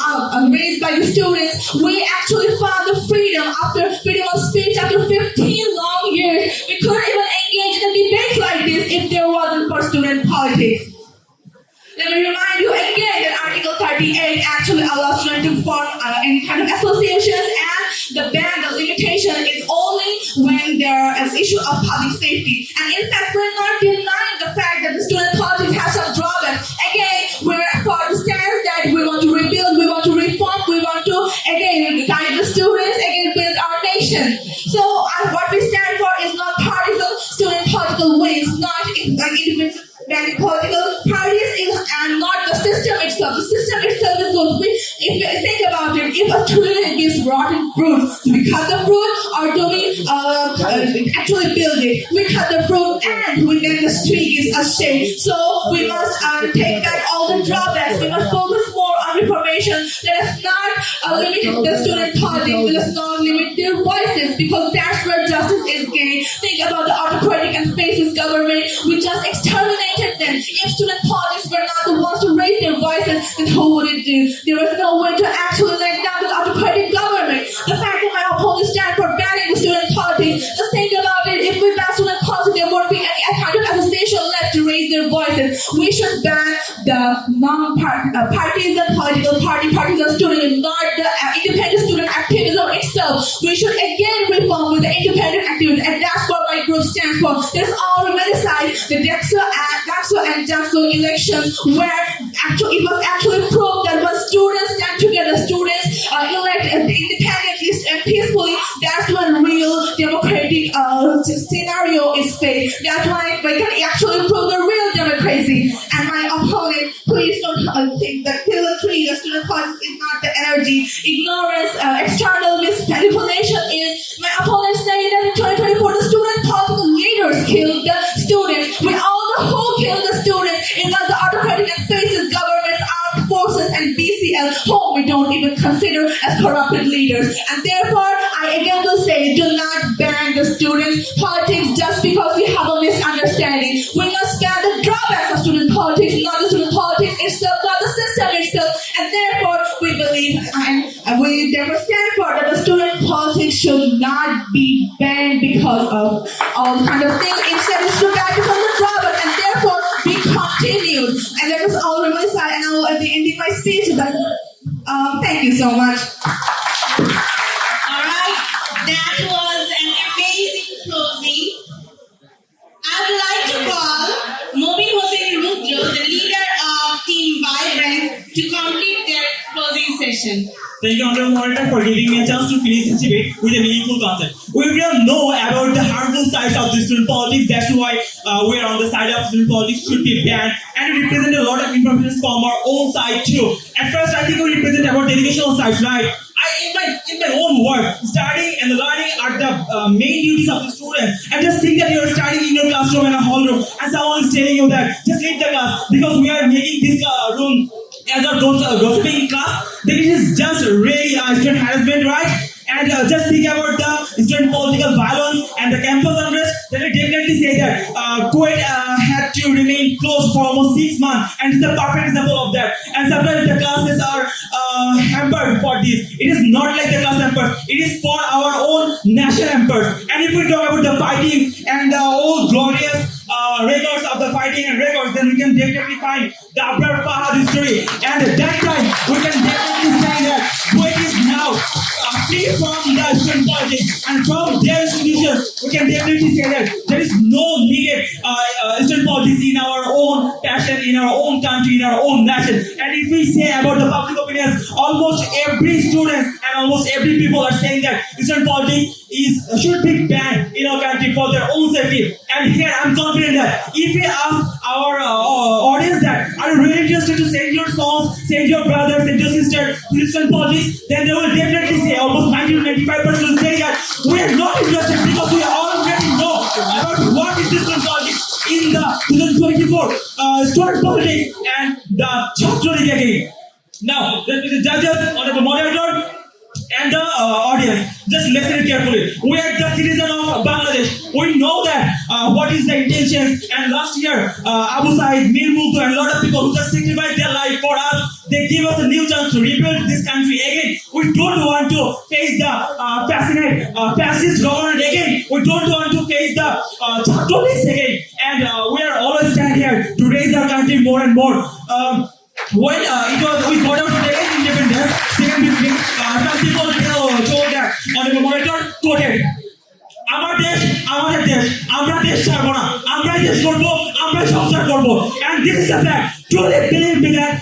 raised by the students. We actually found the freedom of speech after 15 long years. We couldn't even engage in a debate like this if there wasn't for student politics. Let me remind you again that Article 38 actually allows students to form any kind of associations, and the limitation is only when there is issue of public safety. And in fact, we're not denying the fact that the student politics has some drawbacks. Again, we're for the stance that we want to rebuild, we want to reform, we want to, again, guide the students, again, build our nation. So what we stand for is not partisan student political wings, not independent political parties, and not the system itself. The system itself is good. If you think about it, if a tree gives rotten fruit, do we cut the fruit or do we actually build it? We cut the fruit and then the tree gives us shade. So we must take back all the drawbacks. We must focus more on reformation. Let us not limit the student politics. Let us not limit their voices, because that's where justice is gained. Think about the autocratic and fascist government. We just exterminated them. If student politics were not the ones to raise their voices, then who would it do? There was no way to actually let down the autocratic government. The fact that my opponents stand for banning the student politics, just think about it. If we ban student politics, there won't be any kind of association left to raise their voices. We should ban the non-partisan political partisan student, not the independent student activism itself. We should again reform with the independent activism, and that's what my group stands for. There's all romanticized the DEXA and JAXO elections, where it was actually proved that when students stand together, students elect independently and peacefully, that's when real democratic scenario is faced. That's why we can actually prove the real democracy. And my opponent, please don't think that pillar 3, the student politics, is not the energy. Ignorance, external manipulation is. My opponent saying that in 2024 the student political leaders killed the students. We all know who killed the students. It was the autocratic and fascist governments, armed forces, and BCL, whom we don't even consider as corrupted leaders. And therefore, I again will say, do not ban the students' politics just because we have a misunderstanding. We must ban the drawbacks of student politics, not the student politics itself, not the system itself. And therefore, we believe and we therefore stand for that the student politics should not be banned because of all kind of things. Instead, it should ban because of the drawback, and therefore be continued. And that is all on my side, and I will be ending my speech. But thank you so much.
All right, that was an amazing closing. I would like to call Hossain, the leader of Team Vibrant, to complete their closing session.
Thank you, Honorable Moderator, for giving me a chance to finish this debate with a meaningful concept. We don't know about the harmful sides of the student politics. That's why we are on the side of student politics should be banned, and we represent a lot of information from our own side too. At first, I think we represent about the educational sides, right? In my own work, studying and learning are the main duties of the student. And just think that you are studying in your classroom in a hall room, and someone is telling you that just leave the class because we are making this room as a gossiping class. Then it is just really student harassment, right? And just think about the student political violence and the campus unrest. Then I definitely say that Touhid had to remain closed for almost 6 months, and it's a perfect example of that. And sometimes the classes are hampered for this. It is not like the class hampers. It is for our own national hampers. And if we talk about the fighting and the old glorious records of the fighting and records, then we can definitely find the Abdul Fahad history. And at that time, we can definitely say that Kuwait is now free from the Eastern politics, and from their institutions, we can definitely say that there is no needed Eastern politics in our own passion, in our own country, in our own nation. And if we say about the public opinions, almost every student and almost every people are saying that Eastern politics should be banned in our country for their own safety. And here I'm confident that if we ask our audience that are you really interested to send your songs, send your brothers, send your sisters to Eastern politics, then they will definitely say, almost 90 to 95% will say that we are not interested because we already know about what is Eastern politics in the 2024 student politics and the Chhatro League again. Now, let me the judges, honorable moderator, and the audience, just listen carefully. We are the citizen of Bangladesh. We know that what is the intentions. And last year, Abu Said, Mir Multu, and a lot of people who just sacrificed their life for us, they give us a new chance to rebuild this country again. We don't want to face the fascist government again. We don't want to face the Chhatro again. And we are always stand here to raise our country more and more. When we got our second independence, second between, some people told that honorable moderator quoted, আমার দেশ আমাদের দেশ আমরা দেশ ছাড়বো না আমরা দেশ করবো আমরা সংসার করবো, and this is a fact. Truly believe me that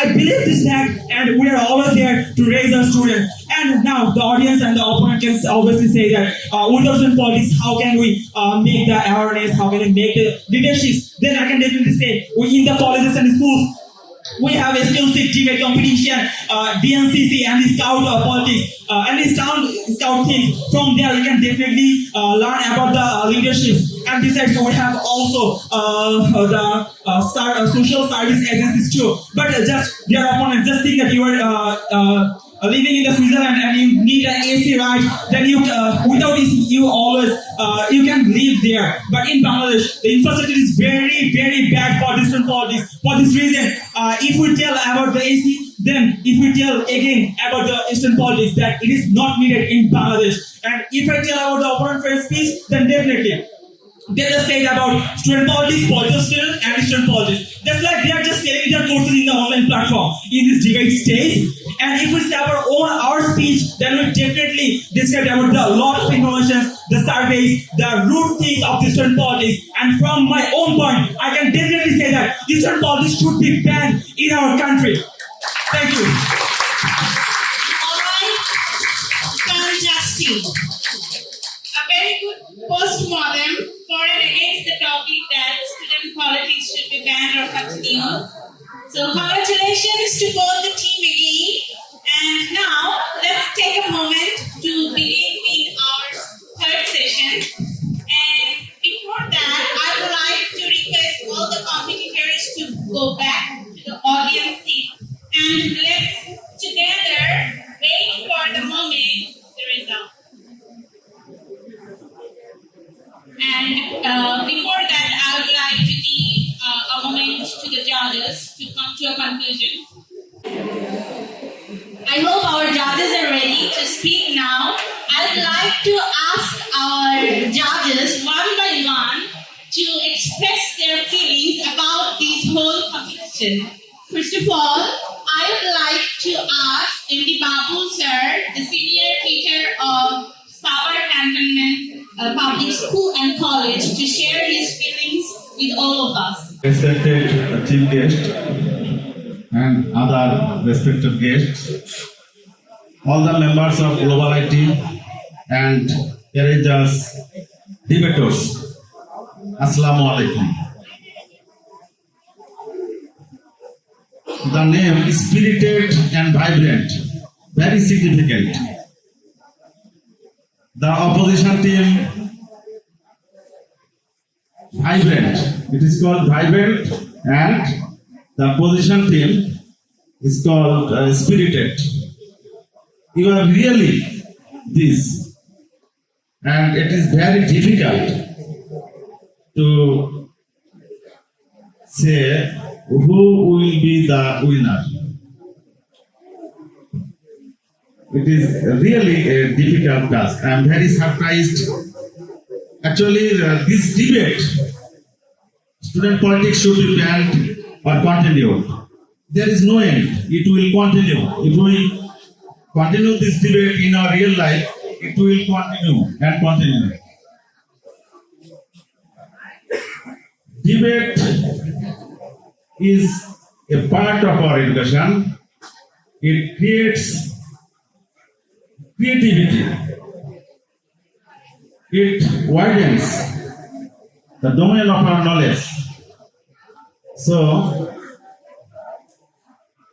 I believe this fact, and we are always here to raise our students. And now the audience and the opponent can obviously say that without politics, how can we make the awareness, how can we make the leaderships? Then I can definitely say we in the colleges and schools, we have a skill set debate competition, DNCC and the scout politics, and the scout things. From there, we can definitely learn about the leadership. And besides, we have also the social service agencies too. But just dear opponent, just think that you are living in the Switzerland and you need an AC, right? Then you without AC, you always you can live there. But in Bangladesh, the infrastructure is very, very bad for different politics. For this reason, if we tell about the AC, then if we tell again about the Eastern politics, that it is not needed in Bangladesh. And if I tell about the opponent for speech, then definitely they just said about student politics, political students, and Eastern politics. That's like they are just selling their courses in the online platform in this debate stage. And if we say our speech, then we definitely describe about the lot of information, the surveys, the root things of Eastern politics. And from my own point, I can definitely say that Eastern politics should be banned in our country. Thank you.
Alright, fantastic. A very good postmortem for and against the topic that student politics should be banned or continued. So congratulations to both the team again. And now let's take a moment to begin with our third session. And before that, I would like to request all the competitors to go back to the audience seat and let's together wait for the moment the result. And before that, I would like to give a moment to the judges to come to a conclusion. I hope our judges are ready to speak now. I would like to ask our judges one by one to express their feelings about this whole competition. First of all, I would like to ask MD Babu sir, the senior teacher of Savar Cantonment Public School and College, to share his feelings with all of us.
Respected chief guest and other respected guests, all the members of Global IT and courageous debaters, Assalamu alaikum. The name is spirited and vibrant, very significant. The opposition team, vibrant. It is called vibrant, and the opposition team is called spirited. You are really this, and it is very difficult to say who will be the winner. It is really a difficult task. I am very surprised Actually, this debate, student politics should be banned or continued. There is no end. It will continue. If we continue this debate in our real life, it will continue and continue. Debate is a part of our education. It creates creativity. It widens the domain of our knowledge. So,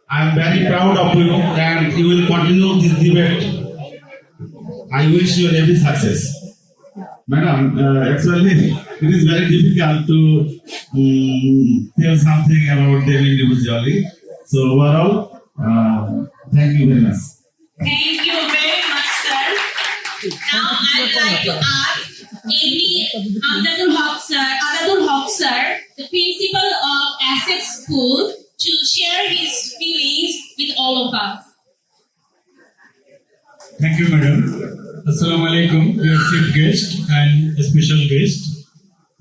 I am very proud of you and you will continue this debate. I wish you every success. Madam, actually, it is very difficult to tell something about them individually. So, overall, thank you very much.
Thank you very much, sir. Now I'd like to ask Azadul Haque, sir, the principal of Essex School, to share his feelings with all of us.
Thank you, madam. Assalamu alaikum, your chief guest and a special guest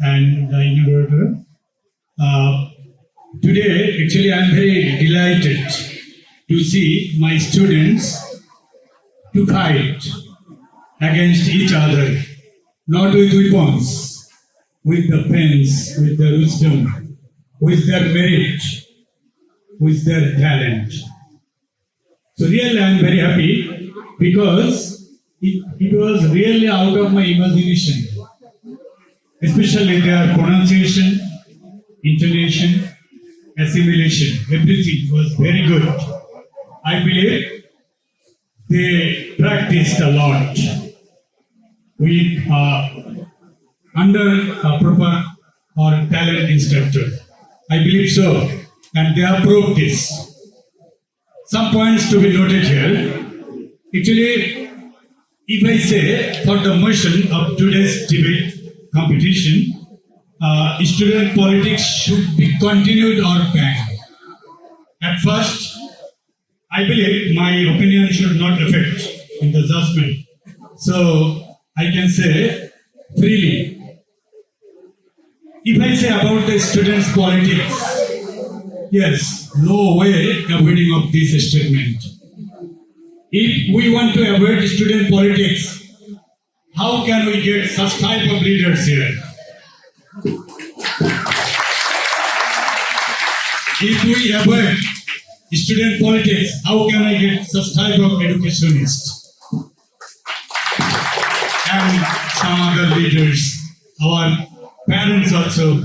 and the moderator. Today, actually, I am very delighted to see my students to fight against each other, not with weapons, with the pens, with their wisdom, with their merit, with their talent. So really I am very happy because it was really out of my imagination, especially their pronunciation, intonation, assimilation, everything was very good. I believe they practiced a lot with under a proper or talent instructor. I believe so, and they approved this. Some points to be noted here. Actually, if I say for the motion of today's debate competition, student politics should be continued or banned. At first, I believe my opinion should not affect in the judgment. So I can say freely. If I say about the students' politics, yes, no way avoiding of this statement. If we want to avoid student politics, how can we get such type of leaders here? If we avoid student politics, how can I get such type of educationists? And some other leaders, our parents also,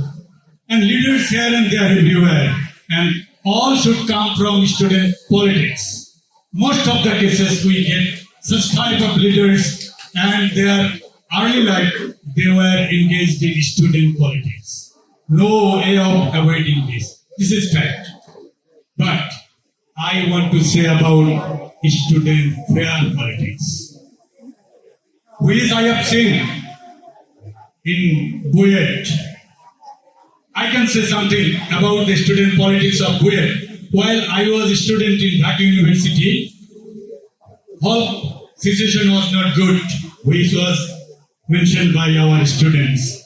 and leaders here and there everywhere, and all should come from student politics. Most of the cases we get such type of leaders, and their early life they were engaged in student politics. No way of avoiding this. This is fact. But I want to say about student fair politics, which I have seen in Buet. I can say something about the student politics of Buet. While I was a student in Haque University, whole situation was not good, which was mentioned by our students.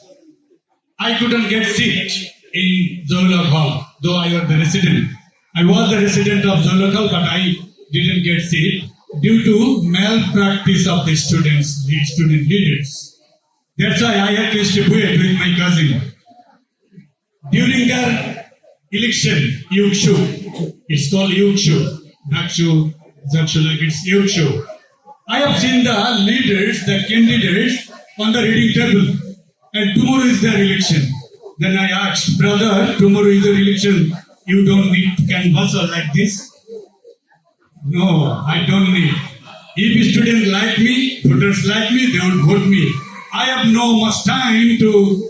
I couldn't get seat in Zoolog Hall, though I was the resident. I was the resident of Zoolog Hall, but I didn't get seat due to malpractice of the students, the student leaders. That's why I had to stipulate with my cousin. During their election, youth show, it's called youth show, dark show, like it's youth show. I have seen the leaders, the candidates on the reading table, and tomorrow is their election. Then I asked, brother, tomorrow is the election, you don't need canvasser like this? No, I don't need. If students like me, voters like me, they will vote me. I have no much time to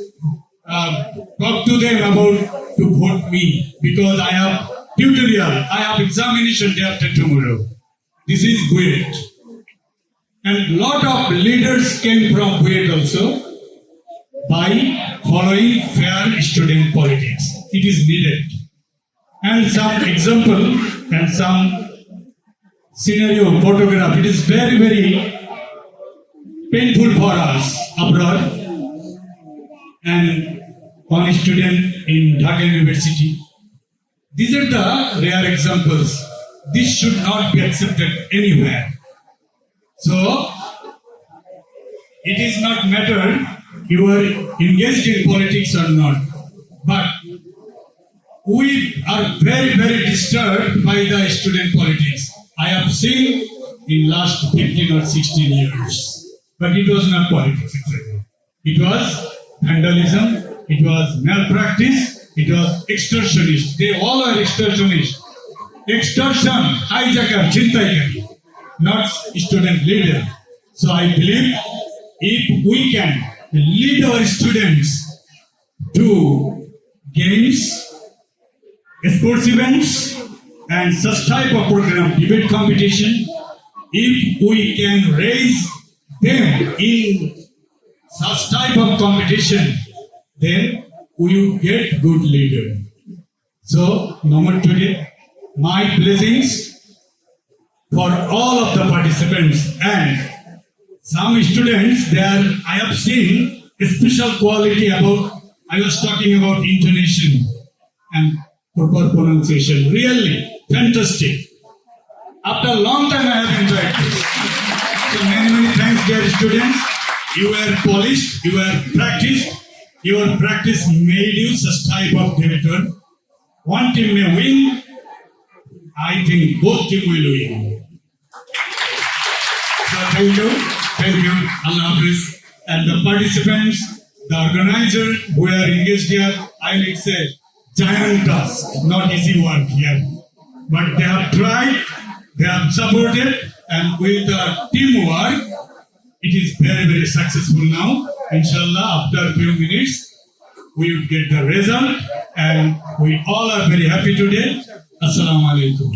talk to them about to vote me because I have tutorial, I have examination day after tomorrow. This is Buet. And lot of leaders came from Buet also by following fair student politics. It is needed. And some example and some scenario photograph. It is very, very painful for us abroad. and one student in Dhaka University. These are the rare examples. This should not be accepted anywhere. So, it is not matter you are engaged in politics or not, but we are very, very disturbed by the student politics. I have seen in last 15 or 16 years, but it was not politics exactly. It was vandalism, it was malpractice, it was extortionist. They all are extortionists. Extortion, hijacker, chintaikari, not student leader. So I believe if we can lead our students to games, sports events, and such type of program, debate competition, if we can raise them in such type of competition, then we will get good leader. So, Mohammad, today, my blessings for all of the participants and some students there. I have seen a special quality about, I was talking about intonation and proper pronunciation. Really fantastic. After a long time I have enjoyed this. So many thanks dear students. You were polished, you were practiced. Your practice made you such type of debater. One team may win. I think both teams will win. So thank you, Allah Hafiz. And the participants, the organizer who are engaged here, I will say, giant task, not easy work here. But they have tried, they have supported, and with the teamwork, it is very, very successful now. Inshallah, after a few minutes, we will get the result, and we all are very happy today. Assalamu alaikum.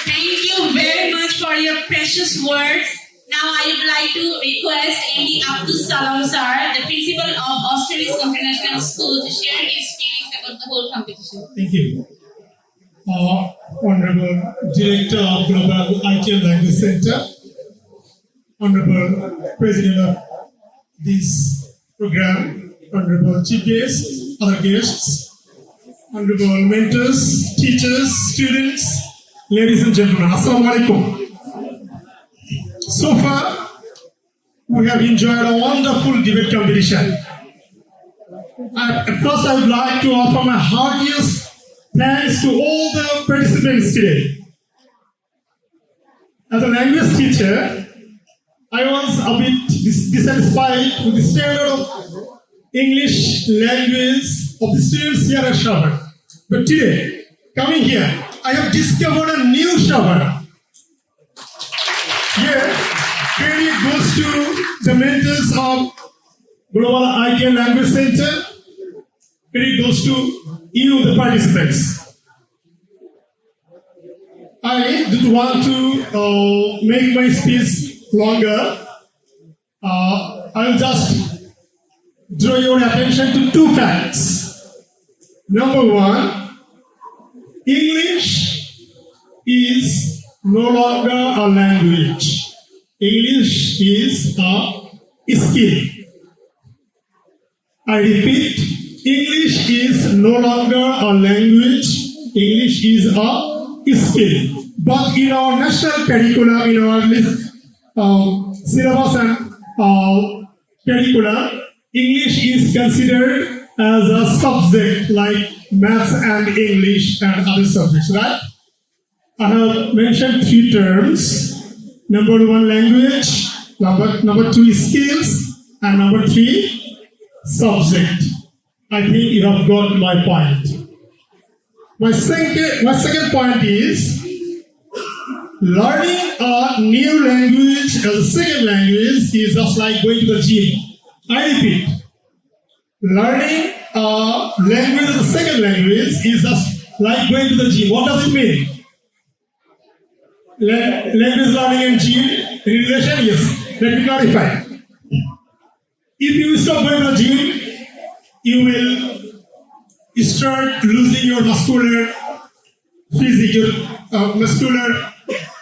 Thank you very much for your precious words. Now I would like to request MD Abdus Salam sir, the principal of Australis International School, to share his feelings about the whole competition.
Thank you. Honorable Director of Global IT and Language Center, Honorable President of this program, Honorable Chief Guests, other guests, Honorable mentors, teachers, students, ladies and gentlemen, Assalamu alaikum. So far, we have enjoyed a wonderful debate competition. At first, I would like to offer my heartiest thanks to all the participants today. As a language teacher, I was a bit dissatisfied with the standard of English language of the students here at Savar. But today, coming here, I have discovered a new Savar. Here, credit goes to the mentors of Global IT and Language Center. Credit goes to you, the participants. I don't want to make my speech longer. I will just draw your attention to two facts. Number one, English is no longer a language. English is a skill. I repeat, English is no longer a language. English is a skill. But in our national curriculum, in our syllabus and curriculum, English is considered as a subject like maths and English and other subjects, right? I have mentioned three terms. Number one, language. Number two, skills. And number three, subject. I think you have got my point. My second point is learning a new language as a second language is just like going to the gym. I repeat, learning a language as a second language is just like going to the gym. What does it mean? Language learning and gym in relation? Yes. Let me clarify. If you stop going to the gym, you will start losing your muscular physique, your muscular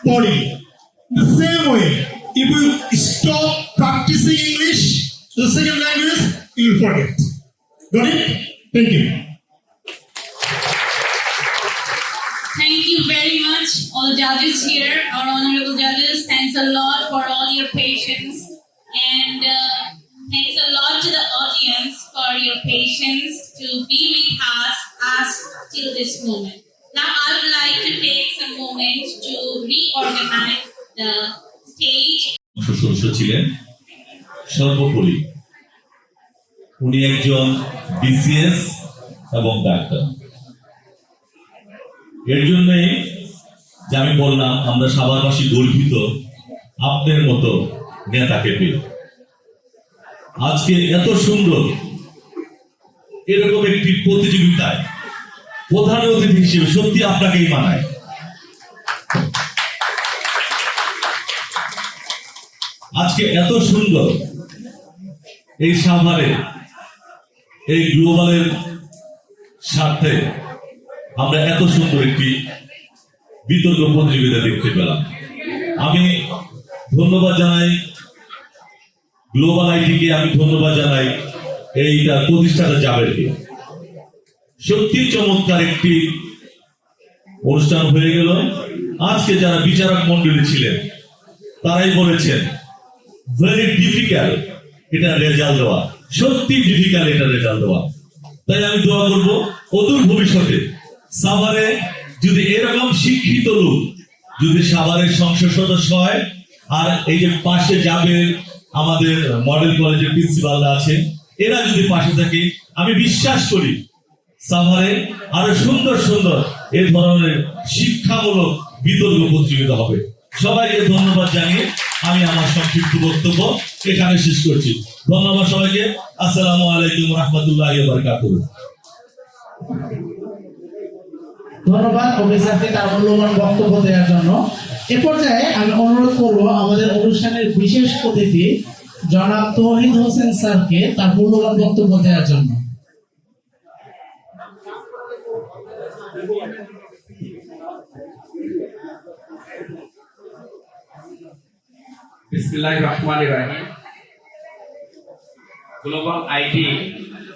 body. The same way, if you stop practicing English, The second language, you will forget. Got it? Thank you.
Thank you very much, all the judges here, our honorable judges. Thanks a lot for all your patience, and thanks a lot to the audience for your patience to be with us till this moment. Now I would like to take some moment to reorganize the stage.
সদস্য ছিলেন সর্বোপরি উনি একজন BCS এবং doctor. এর জন্যে যে আমি বললাম আমরা সাভারবাসী গর্বিত আপনার মতো নেতাকে পেয়ে। আজকে এত সুন্দর এরকম একটি প্রতিযোগিতায় প্রধান অতিথি হিসেবে সত্যি আপনাকেই মানায়। আজকে এত সুন্দর এই সাভারে এই গ্লোবালের সাথে আমরা এত সুন্দর একটি বিতর্ক প্রতিযোগিতা দেখতে পেলাম। আমি ধন্যবাদ জানাই গ্লোবাল আইটিকে, আমি ধন্যবাদ জানাই এইটা প্রতিষ্ঠাতা জাবেরকে। সত্যি চমৎকার একটি অনুষ্ঠান হয়ে গেল। আজকে যারা বিচারক মন্ডলী ছিলেন তারাই বলেছেন ভেরি ডিফিকাল্ট এটা রেজাল্ট দেওয়া, সত্যি ডিফিকাল্ট এটা রেজাল্ট দেওয়া। তাই আমি দোয়া করব অদূর ভবিষ্যতে সাভারে যদি এরকম শিক্ষিত লোক যদি সাভারের সংসদ সদস্য হয়, আর এই যে পাশে যাবে আমাদের মডেল কলেজের প্রিন্সিপালরা আছে, এরা যদি পাশে থাকে, আমি বিশ্বাস করি সাভারে আরো সুন্দর সুন্দর এই ধরনের শিক্ষামূলক বিতর্ক প্রতিযোগিতা হবে। সবাইকে ধন্যবাদ জানিয়ে আমি আমার সংক্ষিপ্ত বক্তব্য এখানে শেষ করছি। ধন্যবাদ সবাইকে। আসসালামু আলাইকুম রহমতুল্লাহি ওয়া বারাকাতুহু।
ধন্যবাদ অফিসারকে তার মূল্যবান বক্তব্য দেওয়ার জন্য। এ পর্যায়ে আমি অনুরোধ করব আমাদের অনুষ্ঠানের বিশেষ অতিথি জনাব তৌহিদ হোসেন স্যারকে তার মূল্যবান বক্তব্য দেওয়ার জন্য।
বিসমিল্লাহির রহমানির রহিম। Global IT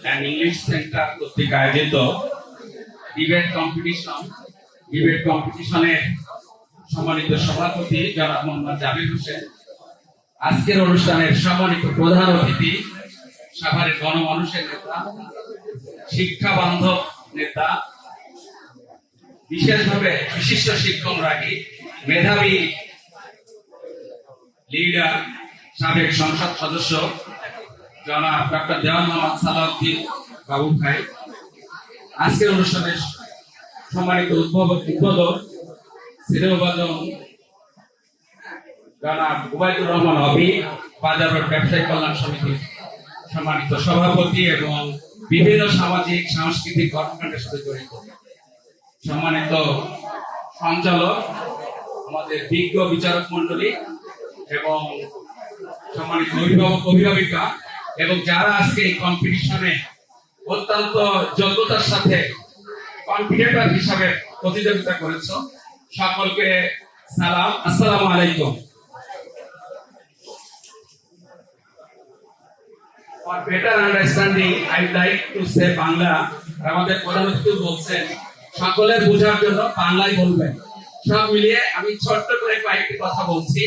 and English centre কর্তৃক আয়োজিত ডিবেট কম্পিটিশনের সম্মানিত সভাপতি জনাব মোহাম্মদ জাবির হোসেন, আজকের অনুষ্ঠানের সম্মানিত প্রধান অতিথি, সাভারের গণমানুষের নেতা, শিক্ষা বান্ধব নেতা, বিশেষভাবে বিশিষ্ট শিক্ষক রাখি, মেধাবী লিডার, সাবেক সংসদ সদস্য জনাব ডক্টর দেওয়ান মোহাম্মদ সালাউদ্দিন বাবু ভাই, আজকের অনুষ্ঠানের সম্মানিত উদ্বোধক সিনেমাবাদক জনাব ওবাইদুর রহমান অবি, বাজার ব্যবসায়ী কল্যাণ সমিতির সম্মানিত সভাপতি এবং বিভিন্ন সামাজিক সাংস্কৃতিক কর্মকাণ্ডের সাথে জড়িত সম্মানিত সঞ্চালক, আমাদের বিজ্ঞ বিচারক মন্ডলী এবং সম্মানিত অভিভাবক অভিভাবিকা এবং যারা আজকে এই কম্পিটিশনে অত্যন্ত যোগ্যতার সাথে কম্পিটিটর হিসাবে প্রতিযোগিতা করেছ, সকলকে সালাম, আসসালামু আলাইকুম। For better understanding, I would like to say Bangla. আমাদের প্রধান অতিথি বলছেন সকলের বোঝার জন্য বাংলায় বলবেন। সব মিলিয়ে আমি ছোট্ট করে কয়েকটি কথা বলছি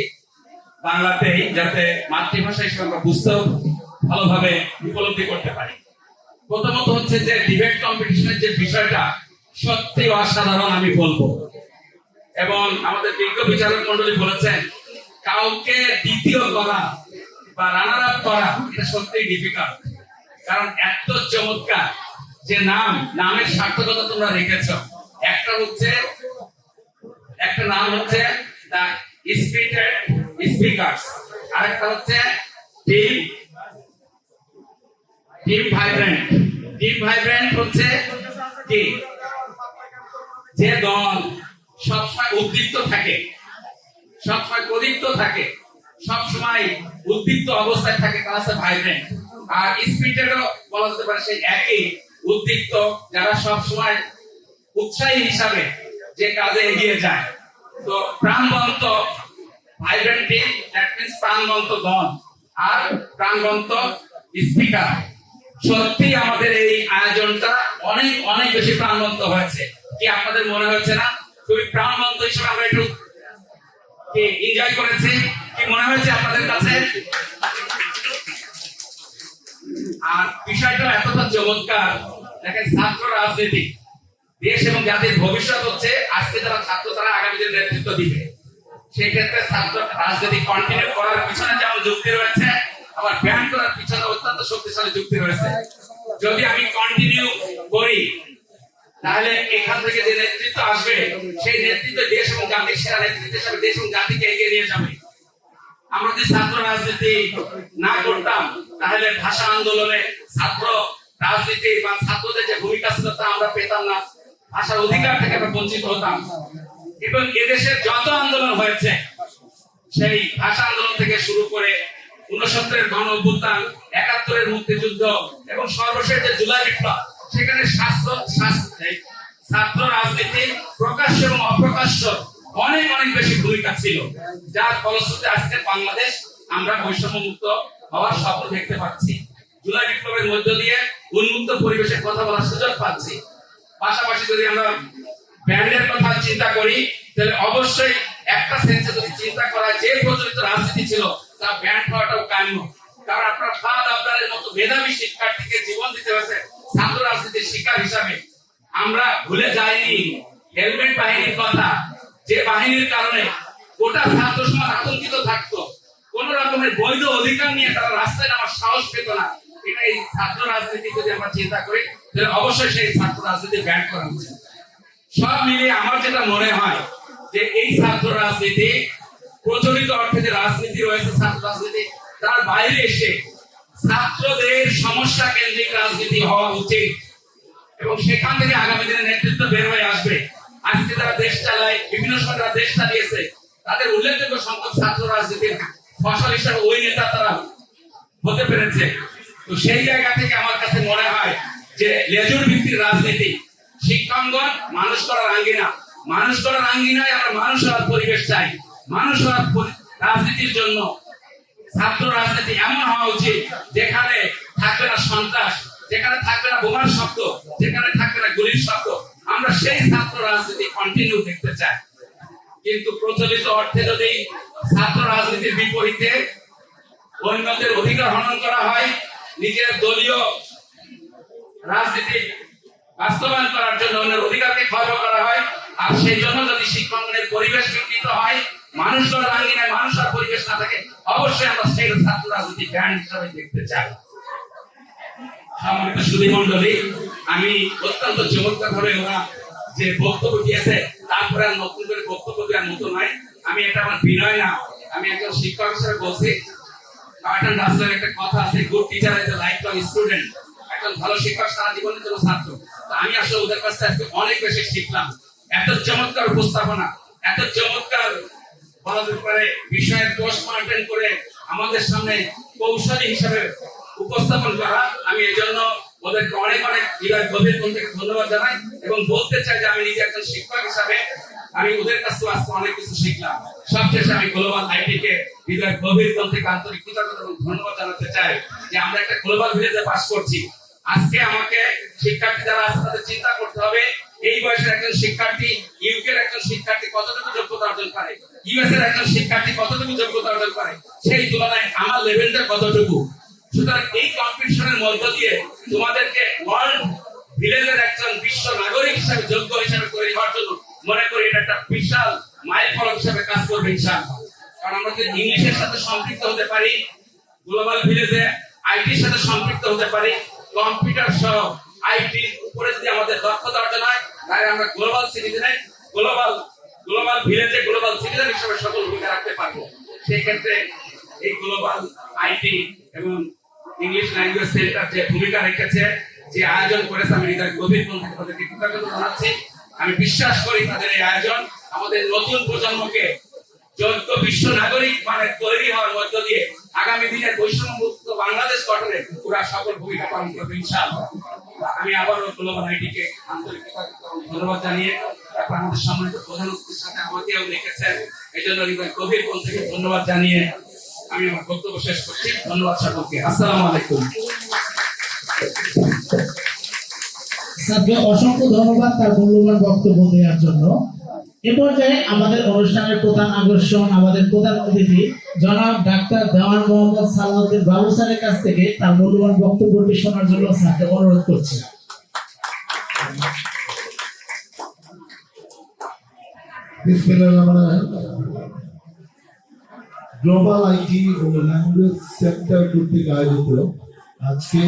বাংলাতেই, যাতে মাতৃভাষা হিসেবে আমরা বুঝতেও ভালোভাবে উপলব্ধি করতে পারি। প্রথমত হচ্ছে যে ডিবেট কম্পিটিশনের যে বিষয়টা সত্যি অসাধারণ আমি বলবো, এবং আমাদের বিজ্ঞ বিচারক মন্ডলী বলেছেন কাউকে দ্বিতীয় করা বা রানার আপ করা এটা সত্যিই ডিফিকাল্ট, কারণ এত চমৎকার যে নামের সার্থকতা তোমরা রেখেছ। একটা নাম হচ্ছে দ্য স্পিরিটেড স্পিকার্স, আরেকটা হচ্ছে টিম ভাইব্রেন্ট হচ্ছে কি যে দল সবসময় উদ্দীপ্ত থাকে, সবসময় প্রদীপ্ত থাকে, সবসময় উদ্দীপ্ত অবস্থায় থাকে, তারা হচ্ছে ভাইব্রেন্ট। আর স্পিরিটেডও বলা যেতে পারে সেই একই উদ্দীপ্ত, যারা সবসময় উৎসাহী হিসাবে যে কাজে এগিয়ে যায়। তো প্রাণবন্ত ভাইব্রেন্ট টিম, দ্যাট মিন্স প্রাণবন্ত দল, আর প্রাণবন্ত স্পিকার, সত্যি আমাদের এই আয়োজনটা অনেক অনেক বেশি প্রাণবন্ত হয়েছে। কি আপনাদের মনে হচ্ছে না? খুবই প্রাণবন্ত হিসেবে আমরা একটু এনজয় করেছি। কি মনে হয়েছে আপনাদের কাছে? আর বিষয়টা এতটা চমৎকার, দেখেন ছাত্র রাজনীতি, দেশ এবং জাতির ভবিষ্যৎ হচ্ছে আজকে যারা ছাত্র তারা আগামী দিনে নেতৃত্ব দিবে। সেই ক্ষেত্রে ছাত্র রাজনীতি কন্টিনিউ করার পিছনে যেমন যুক্তি রয়েছে, আবার ব্যান করার পিছনে অত্যন্ত শক্তিশালী যুক্তি রয়েছে। যদি আমি কন্টিনিউ করি তাহলে এখান থেকে যে নেতৃত্ব আসবে সেই নেতৃত্ব দেশ এবং জাতির সেরা নেতৃত্ব হিসেবে দেশ এবং জাতিকে এগিয়ে নিয়ে যাবে। আমরা যদি ছাত্র রাজনীতি না করতাম তাহলে ভাষা আন্দোলনে ছাত্র রাজনীতি বা ছাত্রদের যে ভূমিকা ছিল তা আমরা পেতাম না, ভাষার অধিকার থেকে আমরা বঞ্চিত হতাম। এবং এদেশের যত আন্দোলন হয়েছে, সেই ভাষা আন্দোলন থেকে শুরু করে ৬৯-এর গণ অভ্যুত্থান, ৭১-এর মুক্তিযুদ্ধ এবং সর্বশেষ যে জুলাই বিপ্লব, সেখানে ছাত্র রাজনীতি প্রকাশ্য এবং অপ্রকাশ্য অনেক অনেক বেশি ভূমিকা ছিল, যার ফলশ্রুতিতে আজকে বাংলাদেশ আমরা বৈষম্য মুক্ত হওয়ার স্বপ্ন দেখতে পাচ্ছি। জুলাই বিপ্লবের মধ্য দিয়ে উন্মুক্ত পরিবেশের কথা বলার সুযোগ পাচ্ছি। পাশাপাশি যদি আমরা ব্যান্ডের কথা চিন্তা করি তাহলে অবশ্যই একটা সেন্সে যদি চিন্তা করা যে প্রচলিত রাজনীতি ছিল তা ব্যান্ড হওয়াটাও কাম্য। কারণ আপনার ফাদ আপনাদের মতো মেধাবী শিক্ষার্থীকে জীবন দিতে হয়েছে ছাত্র রাজনীতির শিকার হিসাবে। আমরা ভুলে যাইনি হেলমেট বাহিনীর কথা, যে বাহিনীর কারণে গোটা ছাত্র সমাজ আতঙ্কিত থাকতো, কোন রকমের বৈধ অধিকার নিয়ে তারা রাস্তায় নামার সাহস পেত না। এটা এই ছাত্র রাজনীতি যদি আমরা চিন্তা করি তাহলে অবশ্যই সেই ছাত্র রাজনীতি ব্যান করা উচিত। সব মিলিয়ে আমার যেটা মনে হয় যে এই ছাত্র রাজনীতি, প্রচলিত অর্থে যে রাজনীতি রয়েছে ছাত্র রাজনীতি, তার বাইরে এসে ছাত্রদের সমস্যা কেন্দ্রিক রাজনীতি হওয়া উচিত এবং সেখান থেকে আগামী দিনে নেতৃত্ব বের হয়ে আসবে। আজকে যারা দেশ চালায়, বিভিন্ন সময় যারা দেশ চালিয়েছে, তাদের উল্লেখযোগ্য সংখ্যক ছাত্র রাজনীতির ফসল হিসাবে ওই নেতা তারা হতে পেরেছে। তো সেই জায়গা থেকে আমার কাছে মনে হয় যে লেজুর ভিত্তিক রাজনীতি, শিক্ষাঙ্গন মানুষ করার আঙ্গিনা, মানুষ করার আঙ্গিনায় আমরা মানুষ হওয়ার পরিবেশ চাই। মানুষ হওয়ার রাজনীতির জন্য ছাত্র রাজনীতি এমন হওয়া উচিত যেখানে থাকবে না সন্ত্রাস, যেখানে থাকবে না বোমার শব্দ, যেখানে থাকবে না গুলির শব্দ। আমরা সেই ছাত্র রাজনীতি কন্টিনিউ দেখতে চাই। কিন্তু প্রচলিত অর্থে যদি ছাত্র রাজনীতির বিপরীতে অন্যদের অধিকার হনন করা হয়, নিজের দলীয় রাজনীতি বাস্তবায়ন করার জন্য অন্যের অধিকারকে খর্ব করা হয়, আর সেই জন্য যদি শিক্ষাঙ্গনের পরিবেশ বিকৃত হয়, মানুষ করার আঙ্গিনায় মানুষ আর পরিবেশ না থাকে, অবশ্যই আমরা সেই ছাত্র রাজনীতি ব্যান্ড হিসাবে দেখতে চাই। সম্মানিত সুধীমণ্ডলী, আমি অত্যন্ত চমৎকার ভাবে ওরা যে বক্তব্য দিয়েছে, তারপরে আর নতুন করে বক্তব্য দেওয়ার মতো নয়। আমি এটা আমার বিনয় না, আমি একজন শিক্ষক হিসেবে বলছি। কার্টন রাসেলের একটা কথা আছে, good teacher is a life long student. একজন ভালো শিক্ষক সারা জীবনের জন্য ছাত্র। আমি আসলে ওদের কাছ থেকে অনেক বেশি শিখলাম। এত চমৎকার উপস্থাপনা, এত চমৎকার বলা যেতে পারে বিষয়ের পোস্ট কন্টেন্ট করে আমাদের সামনে কৌশলী হিসাবে উপস্থাপন করা, আমি এই জন্য ওদেরকে অনেক অনেক হৃদয় গভীর মন থেকে ধন্যবাদ জানাই এবং বলতে চাই যে আমি নিজে একজন শিক্ষক হিসাবে আমি ওদের কাছ থেকে আজকে অনেক কিছু শিখলাম। সবশেষে আমি গ্লোবাল আইটি কে হৃদয় গভীর মন থেকে আন্তরিক কৃতজ্ঞতা এবং ধন্যবাদ জানাতে চাই যে আমরা একটা গ্লোবাল ভিলেজে বাস করছি। আজকে আমাকে শিক্ষার্থী যারা আছে তাদের চিন্তা করতে হবে, এই বয়সের একজন শিক্ষার্থী ইউকের একজন শিক্ষার্থী কতটুকু যোগ্যতা অর্জন করে, ইউএস এর একজন শিক্ষার্থী কতটুকু যোগ্যতা অর্জন করে, সেই তুলনায় আমার লেভেলটা কতটুকু। সুতরাং এই কম্পিটিশনের মধ্য দিয়ে তোমাদেরকে ওয়ার্ল্ড ভিলেজের একজন বিশ্ব নাগরিক হিসেবে যোগ্য হিসেবে তৈরি হওয়ার জন্য মনে করি এটা একটা বিশাল মাইল ফলক হিসেবে কাজ করবে ইনশাআল্লাহ। কারণ আমরা যদি ইংলিশের সাথে সম্পৃক্ত হতে পারি, গ্লোবাল ভিলেজে আইটির সাথে সম্পৃক্ত হতে পারি, কম্পিউটার সহ আইটির উপরে যদি আমাদের দক্ষতা অর্জন হয়, তাহলে আমরা গ্লোবাল সিটিজেনে গ্লোবাল ভিলেজে গ্লোবাল সিটিজেন হিসেবে সফল ভূমিকা রাখতে পারবো। সেই ক্ষেত্রে এই গ্লোবাল আইটি এবং ইংলিশ ল্যাঙ্গুয়েজ সেন্টার যে ভূমিকা রেখেছে, যে আয়োজন করেছে, আমি হৃদয় গভীর মন থেকে তাদেরকে কৃতজ্ঞতা জানাচ্ছি। আমি বিশ্বাস করি তাদের এই আয়োজন আমাদের নতুন প্রজন্মকে যোগ্য বিশ্ব নাগরিক মানে তৈরি হওয়ার মধ্য দিয়ে আগামী দিনের বৈষম্য মুক্ত বাংলাদেশ গঠনে পুরা সফল ভূমিকা পালন করবে ইনশাআল্লাহ। আমি আবারও গ্লোবাল আইটিকে আন্তরিক ধন্যবাদ জানিয়ে তারপর আমাদের সম্মানিত প্রধান অতিথির সাথে আমাকেও রেখেছেন, এই জন্য হৃদয় গভীর মন থেকে ধন্যবাদ জানিয়ে আমি আমার বক্তব্য শেষ করছি। ধন্যবাদ সকলকে। আসসালামু আলাইকুম।
স্যারকে অসংখ্য ধন্যবাদ তার মূল্যবান বক্তব্য দেওয়ার জন্য। এ পর্যায়ে আমাদের অনুষ্ঠানের প্রধান আকর্ষণ, আমাদের প্রধান অতিথি জনাব ডাক্তার দেওয়ান মোহাম্মদ সালাউদ্দিন বাবু স্যারের কাছ থেকে তার মূল্যবান বক্তব্যটি শোনার জন্য স্যারকে অনুরোধ করছি।
গ্লোবাল আইটি ও ল্যাঙ্গুয়েজ সেক্টর কর্তৃক আয়োজিত আজকে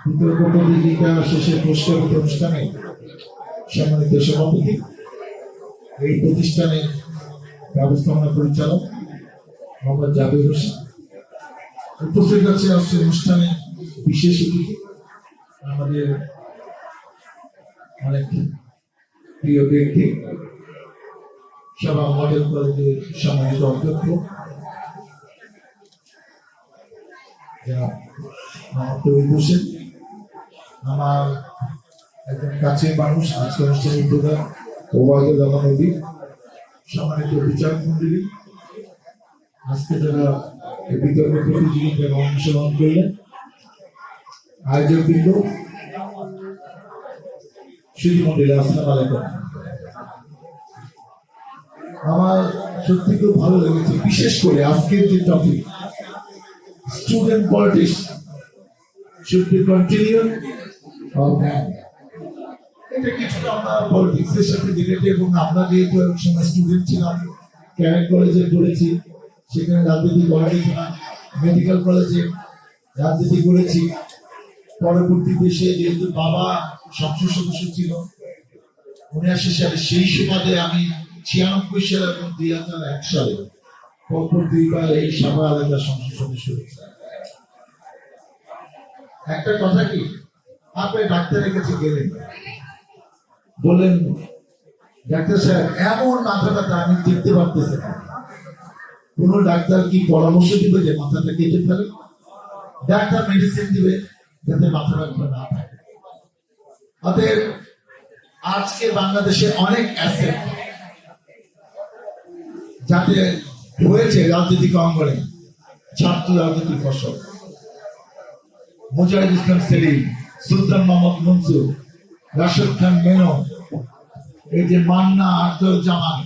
বিতর্ক প্রতিযোগিতা শেষে পুরস্কার অনুষ্ঠানে সম্মানিত সভাপতি, এই প্রতিষ্ঠানের ব্যবস্থাপনা পরিচালক মোহাম্মদ জাবের হোসেন, উপস্থিত আছে আজকের অনুষ্ঠানে বিশেষ অতিথি আমাদের অনেক প্রিয় ব্যক্তি, সভা মডেল কলেজের সম্মানিত অধ্যক্ষ touhid হোসেন, আমার একজন কাছের মানুষ, আজকে অনুষ্ঠানের উদ্যোক্তা ওবায়দুর রহমান, সম্মানিত বিচারক মন্ডলী, আজকে যারা এই বিতর্ক প্রতিযোগিতায় অংশগ্রহণ করলেন, আয়োজক বৃন্দ, সুধী মন্ডলী, আসসালামু আলাইকুম। আমার সত্যি খুব ভালো লেগেছে, বিশেষ করে আজকের যে topic student politics should be continued or not. এটা কিছুটা আমরা পলিটিক্স এর সাথে রিলেটেড, এবং আমরা যেহেতু এক সময় স্টুডেন্ট ছিলাম, ক্যারেট কলেজে পড়েছি, সেখানে রাজনীতি পলিটিক্স না, মেডিকেল কলেজে রাজনীতি করেছি, পরবর্তী দেশে যেহেতু বাবা সংসদ সদস্য ছিল 79 সালে, সেই সুবাদে আমি 96 সালে এবং 2001 সালে পরপর দুইবার এই সাভার এলাকার সংসদ সদস্য হয়েছি। একটা কথা কি, আপনি ডাক্তারের কাছে গেলেন, বললেন ডাক্তার সাহেব এমন মাথা ব্যথা আমি দেখতে পারতেছি না, কোন ডাক্তার কি পরামর্শ দিবে যে মাথাটা কেটে ফেলে? ডাক্তার মেডিসিন দিবে যাতে মাথা ব্যথা না থাকে। অতএব আজকে বাংলাদেশে অনেক অ্যাসেট যাতে হয়েছে রাজনৈতিক অঙ্গনে, ছাত্র রাজনীতির ফসল, মুজাহিদ ইসলাম সেলিম, সুলতান মোহাম্মদ মনসুর, রাশেদ খান মেনো, এই যে মান্না, আব্দুল জামান,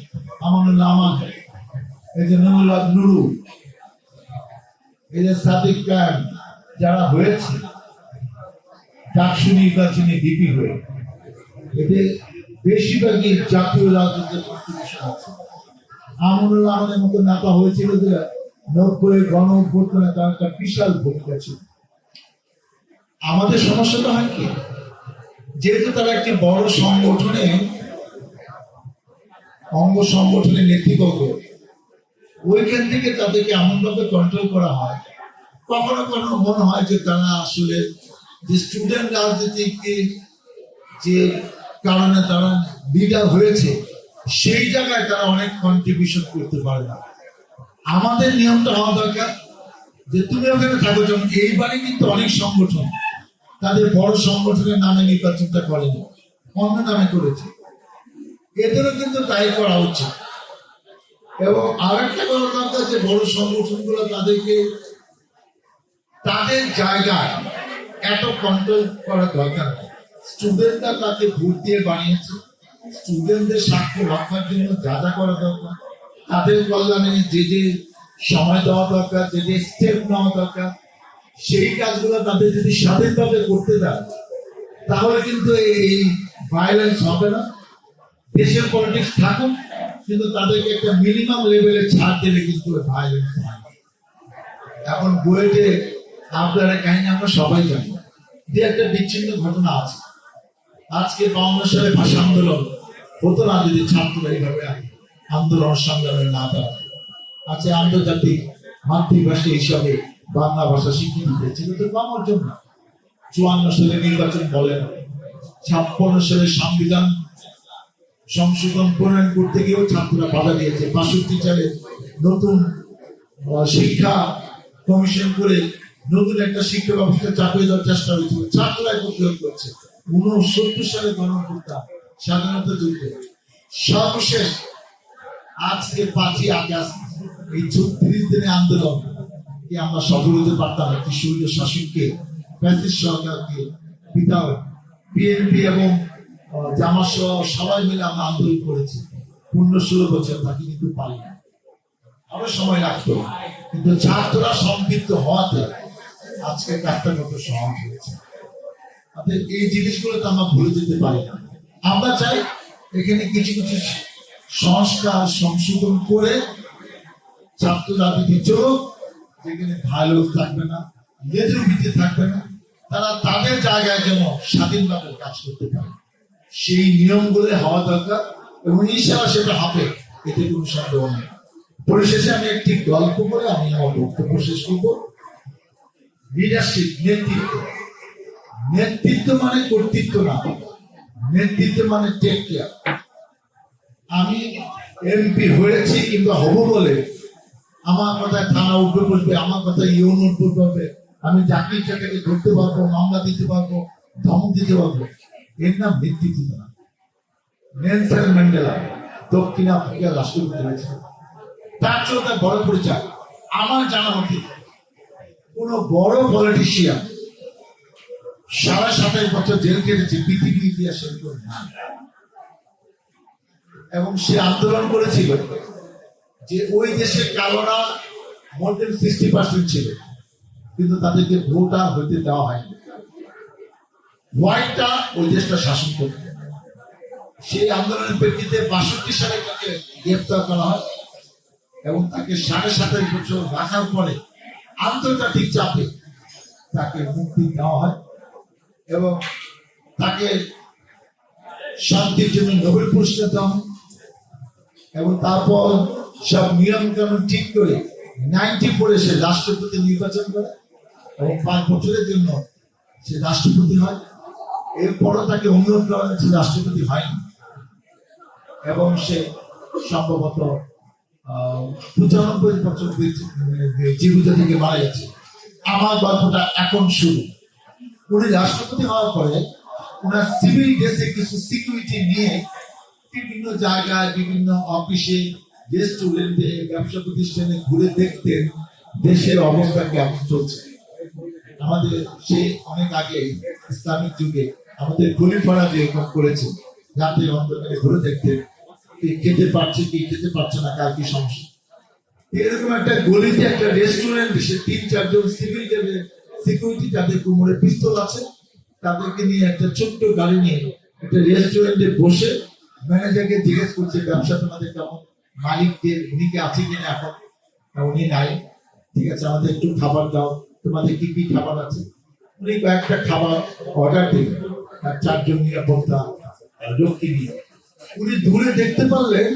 আমানুল্লাহ আমান, এই যে নুরুল্লাহ নুরু, এই যে সাদিক খান, যারা হয়েছে ডাকসু নির্বাচনে বিপি হয়ে, এতে বেশিরভাগই জাতীয় রাজনীতির কন্ট্রিবিউশন আছে। আমানুল্লাহ আমাদের মতো নেতা হয়েছিল যে 90 গণ অভ্যুত্থানে তার একটা বিশাল ভূমিকা ছিল। আমাদের সমস্যাটা হয় কি, যেহেতু তারা একটি বড় সংগঠনে অঙ্গ সংগঠনের নেতৃত্ব, ওইখান থেকে তাদেরকে এমনভাবে কন্ট্রোল করা হয়, কখনো কখনো মনে হয় যে তারা আসলে যে স্টুডেন্ট রাজনীতিক যে কারণে তারা লিডার হয়েছে, সেই জায়গায় তারা অনেক কন্ট্রিবিউশন করতে পারে না। আমাদের নিয়মটা হওয়া দরকার যে তুমি ওখানে থাকো। যেমন এইবারে কিন্তু অনেক সংগঠন তাদের বড় সংগঠনের নামে নির্বাচনটা করেনি, অন্য নামে করেছে, এদেরও কিন্তু তাই করা উচিত। এবং আর একটা করা দরকার যে বড় সংগঠনগুলো তাদেরকে তাদের জায়গায় এত কন্ট্রোল করার দরকার নেই। স্টুডেন্টরা তাকে ভোট দিয়ে বানিয়েছে, স্টুডেন্টদের স্বার্থ রক্ষার জন্য যা যা করা দরকার, তাদের কল্যাণে যে যে সময় দেওয়া দরকার, যে যে স্টেপ নেওয়া দরকার, সেই কাজগুলো তাদের যদি স্বাধীনভাবে করতে দেয়, তাহলে কিন্তু এই ভায়োলেন্স হবে না। দেশের পলিটিক্স থাকুক, কিন্তু তাদেরকে একটা মিনিমাম লেভেলে ছাড় দিলে কিন্তু ভায়োলেন্স হয়। এখন বুয়েটে আপনারা কাহিনী আমরা সবাই জানি যে একটা বিচ্ছিন্ন ঘটনা আছে। আজকে 52 সালে ভাষা আন্দোলন হতো না যদি ছাত্ররা এইভাবে আন্দোলন সংগ্রামে না দাঁড়ায়। আজকে আন্তর্জাতিক মাতৃভাষা হিসাবে বাংলা ভাষা স্বীকৃতি দিয়েছিল তো আমার জন্য। 54 সালে নির্বাচন বলেন, 56 সালে সংবিধান সংশোধন প্রণয়ন করতে গিয়েও ছাত্ররা বাধা দিয়েছে। 62 সালে নতুন শিক্ষা কমিশন করে নতুন একটা শিক্ষা ব্যবস্থা চাপিয়ে দেওয়ার চেষ্টা হয়েছিল, ছাত্ররাই প্রতিরোধ করছে। 69 সালে গণহত্যা, স্বাধীনতা যুদ্ধ, সর্বশেষ আজকে 5ই আগস্ট এই 36 দিনের আন্দোলন কি আমরা সফল হতে পারতাম একটি স্বৈর শাসককে, ফ্যাসিস্ট সরকারকে, বিধাও বিএনপি এবং জামাত সহ সবাই মিলে আমরা আন্দোলন করেছি 15-16 বছর, তাকে কিন্তু পারি না। আরো সময় লাগতো, কিন্তু ছাত্ররা সম্পৃক্ত হওয়াতে আজকে কাজটা কত সহজ হয়েছে। এই জিনিসগুলো তো আমরা ভুলে যেতে পারি না। আমরা চাই এখানে কিছু কিছু সংস্কার সংশোধন করে ছাত্র রাজনীতি চলুক, যেখানে ভায়োলেন্স থাকবে না, লেজের ভিত্তি থাকবে না, তারা তাদের জায়গায় যেন স্বাধীনভাবে কাজ করতে পারে, সেই নিয়মগুলো হওয়া দরকার এবং ইনশাআল্লাহ সেটা হবে, এতে কোনো সন্দেহ নেই। পরিশেষে আমি একটি গল্প করে আমি আমার বক্তব্য শেষ করবো। লিডারশিপ, নেতৃত্ব, নেতৃত্ব মানে কর্তৃত্ব না, নেতৃত্ব মানে টেক কেয়ার। আমি এমপি হয়েছি কিংবা হবো বলে আমার কথায় থানা উঠবে বসবে, আমার কথায় ইউন উঠবে বলবে, আমি যাকে ইচ্ছা থেকে ধরতে পারবো, মামলা দিতে পারবো, ধমক দিতে পারবো, এর নাম নেতৃত্ব না। নেলসন ম্যান্ডেলা দক্ষিণ আফ্রিকার রাষ্ট্রপতি হয়েছিল, তার জন্য বড় পরিচয়। আমার জানা মতে কোন বড় পলিটিশিয়ান 27.5 বছর জেল কেটেছে পৃথিবী ইতিহাসের না। এবং সে আন্দোলন করেছিল যে ওই দেশে কালোরা মোর দেন 60% ছিল, কিন্তু তাদেরকে ভোটার হইতে দেওয়া হয়নি। হোয়াইটটা ওই দেশটা শাসন করত। সেই আন্দোলনের প্রেক্ষিতে 62 সালে তাকে গ্রেপ্তার করা হয় এবং তাকে 27.5 বছর রাখার পরে আন্তর্জাতিক চাপে তাকে মুক্তি দেওয়া হয় এবং তাকে শান্তির জন্য নোবেল পুরস্কার দেওয়া হয়। এবং তারপর সব নিয়ম কানুন ঠিক করে 94 সে রাষ্ট্রপতি নির্বাচন করে এবং 5 বছরের জন্য সে রাষ্ট্রপতি হয়। এরপরও তাকে অনুরোধ করা হয়েছে, রাষ্ট্রপতি হয়নি এবং সে সম্ভবত 95 বছর জীবিত থেকে মারা গেছে। আমার গল্পটা এখন শুরু। উনি রাষ্ট্রপতি হওয়ার পরে ওনার সিভিল ড্রেসে কিছু সিকিউরিটি নিয়ে বিভিন্ন জায়গায়, বিভিন্ন অফিসে, রেস্টুরেন্টে, ব্যবসা প্রতিষ্ঠানে ঘুরে দেখতেন দেশের অবস্থা কেমন চলছে। আমাদের সে অনেক আগে ইসলামিক যুগে আমাদের গলিপাড়া যেরকম করেছে, রাতে অন্ধকারে ঘুরে দেখতেন খেতে পারছে কি খেতে পারছে না, কার কি সমস্যা। এরকম একটা গলিতে একটা রেস্টুরেন্ট, সে 3-4 জন সিভিল সিকিউরিটি, তাদের কোমরে পিস্তল আছে, তাদেরকে নিয়ে একটা ছোট্ট গাড়ি নিয়ে একটা রেস্টুরেন্টে বসে ম্যানেজারকে জিজ্ঞেস করছে ব্যবসা তোমাদের কেমন, মালিকদের উনিকে আছে কিনা, এখন উনি নাই, ঠিক আছে আমাদের একটু খাবার দাও, তোমাদের কি কি খাবার আছে। উনি কয়েকটা খাবার অর্ডার দিলেন, 4 জন নিরাপত্তা লোককে নিয়ে। উনি দূরে দেখতে পারলেন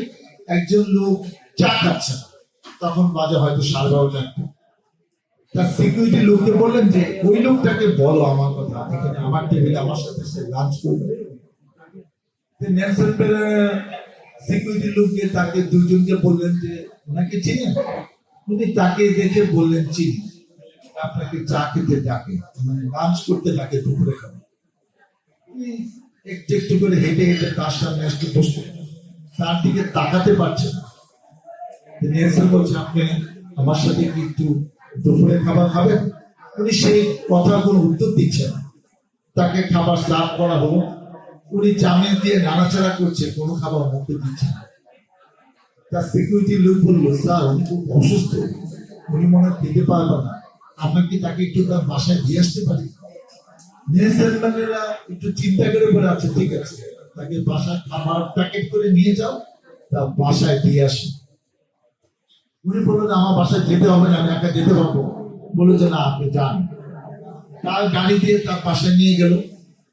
একজন লোক চা খাচ্ছে, তখন বাজে হয়তো 12:30। তার সিকিউরিটি লোককে বললেন যে ওই লোকটাকে বলো আমার কথা, এখানে আমার টেবিলে আমার সাথে সে লাঞ্চ করবে। নেলসন সিকিউরিটি লোককে তাকে 2 জনকে বললেন যে ওনাকে চিনেন। উনি তাকে দেখে বললেন চিনি, আপনাকে চা খেতে ডাকে, মানে লাঞ্চ করতে ডাকে দুপুরে খাবে। একটু একটু করে হেঁটে হেঁটে তার সামনে একটু বসতে, তার দিকে তাকাতে পারছেন না। নেলসন বলছে আপনি আমার সাথে কি একটু দুপুরে খাবার খাবেন? উনি সেই কথার কোনো উত্তর দিচ্ছেন না। তাকে খাবার সার্ভ করা হলো, উনি চামিচ দিয়ে নাড়াচাড়া করছে, কোনো খাবার মুখে দিচ্ছে না। তার সিকিউরিটি লোক বললো স্যার উনি খুব অসুস্থ, উনি মনে হয় খেতে পারবে না, আমরা কি তাকে একটু তার বাসায় দিয়ে আসতে পারি? নেলসন ম্যান্ডেলা একটু চিন্তা করে বলে আচ্ছা ঠিক আছে, তাকে বাসায় খাবার প্যাকেট করে নিয়ে যাও, তার বাসায় দিয়ে আসি। উনি বললেন আমার বাসায় যেতে হবে না, আমি একা যেতে পারবো। বললো যে না আপনি যান। তার গাড়ি দিয়ে তার বাসায় নিয়ে গেল।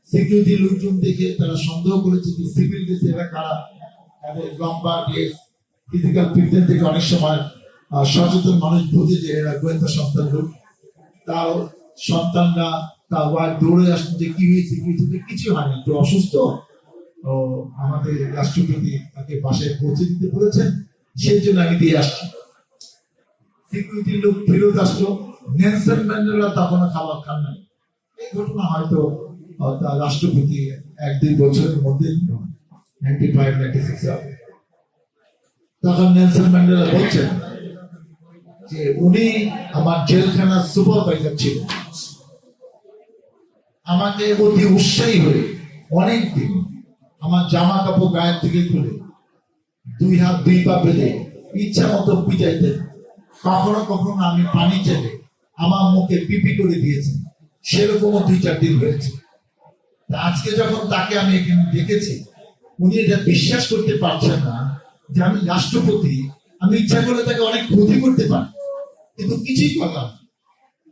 সিকিউরিটি লোকজন দেখে তারা সন্দেহ করেছে যে সিভিল ড্রেস এরা কারা, তাদের লম্বা ড্রেস, ফিজিক্যাল ফিটনেস থেকে অনেক সময় সচেতন মানুষ বোঝে যে এরা গোয়েন্দা সন্তান লোক। তার সন্তানরা তার ওয়াইফ দৌড়ে আসেন যে কি হয়েছে, কিছু হয়নি, একটু অসুস্থ, আমাদের রাষ্ট্রপতি তাকে বাসায় পৌঁছে দিতে বলেছেন, সেই জন্য আমি দিয়ে আসছি। সিকিউরিটি লোক ফেরত আসলো। নেলসন ম্যান্ডেলা তখন খাবার খান নাই। এই ঘটনা হয়তো তার রাষ্ট্রপতি 1-2 বছরের মধ্যে 95-96 তখন নেলসন ম্যান্ডেলা বলছেন যে উনি আমার জেলখানার সুপারভাইজার ছিলেন। আমাকে অতি উৎসাহী হয়ে অনেক দিন আমার জামা কাপড় গায়ের থেকে খুলে 2 হাত 2 পা বেঁধে ইচ্ছা মতো পিটাইতেন। কখনো কখনো আমি পানি চেলে আমার মুখে পিপি করে দিয়েছি, সেরকমও 2-4 দিন হয়েছে। আজকে যখন তাকে আমি এখানে দেখেছি, উনি এটা বিশ্বাস করতে পারছেন না যে আমি রাষ্ট্রপতি, আমি ইচ্ছা করলে তাকে অনেক ক্ষতি করতে পারি, কিন্তু কিছুই করলাম না।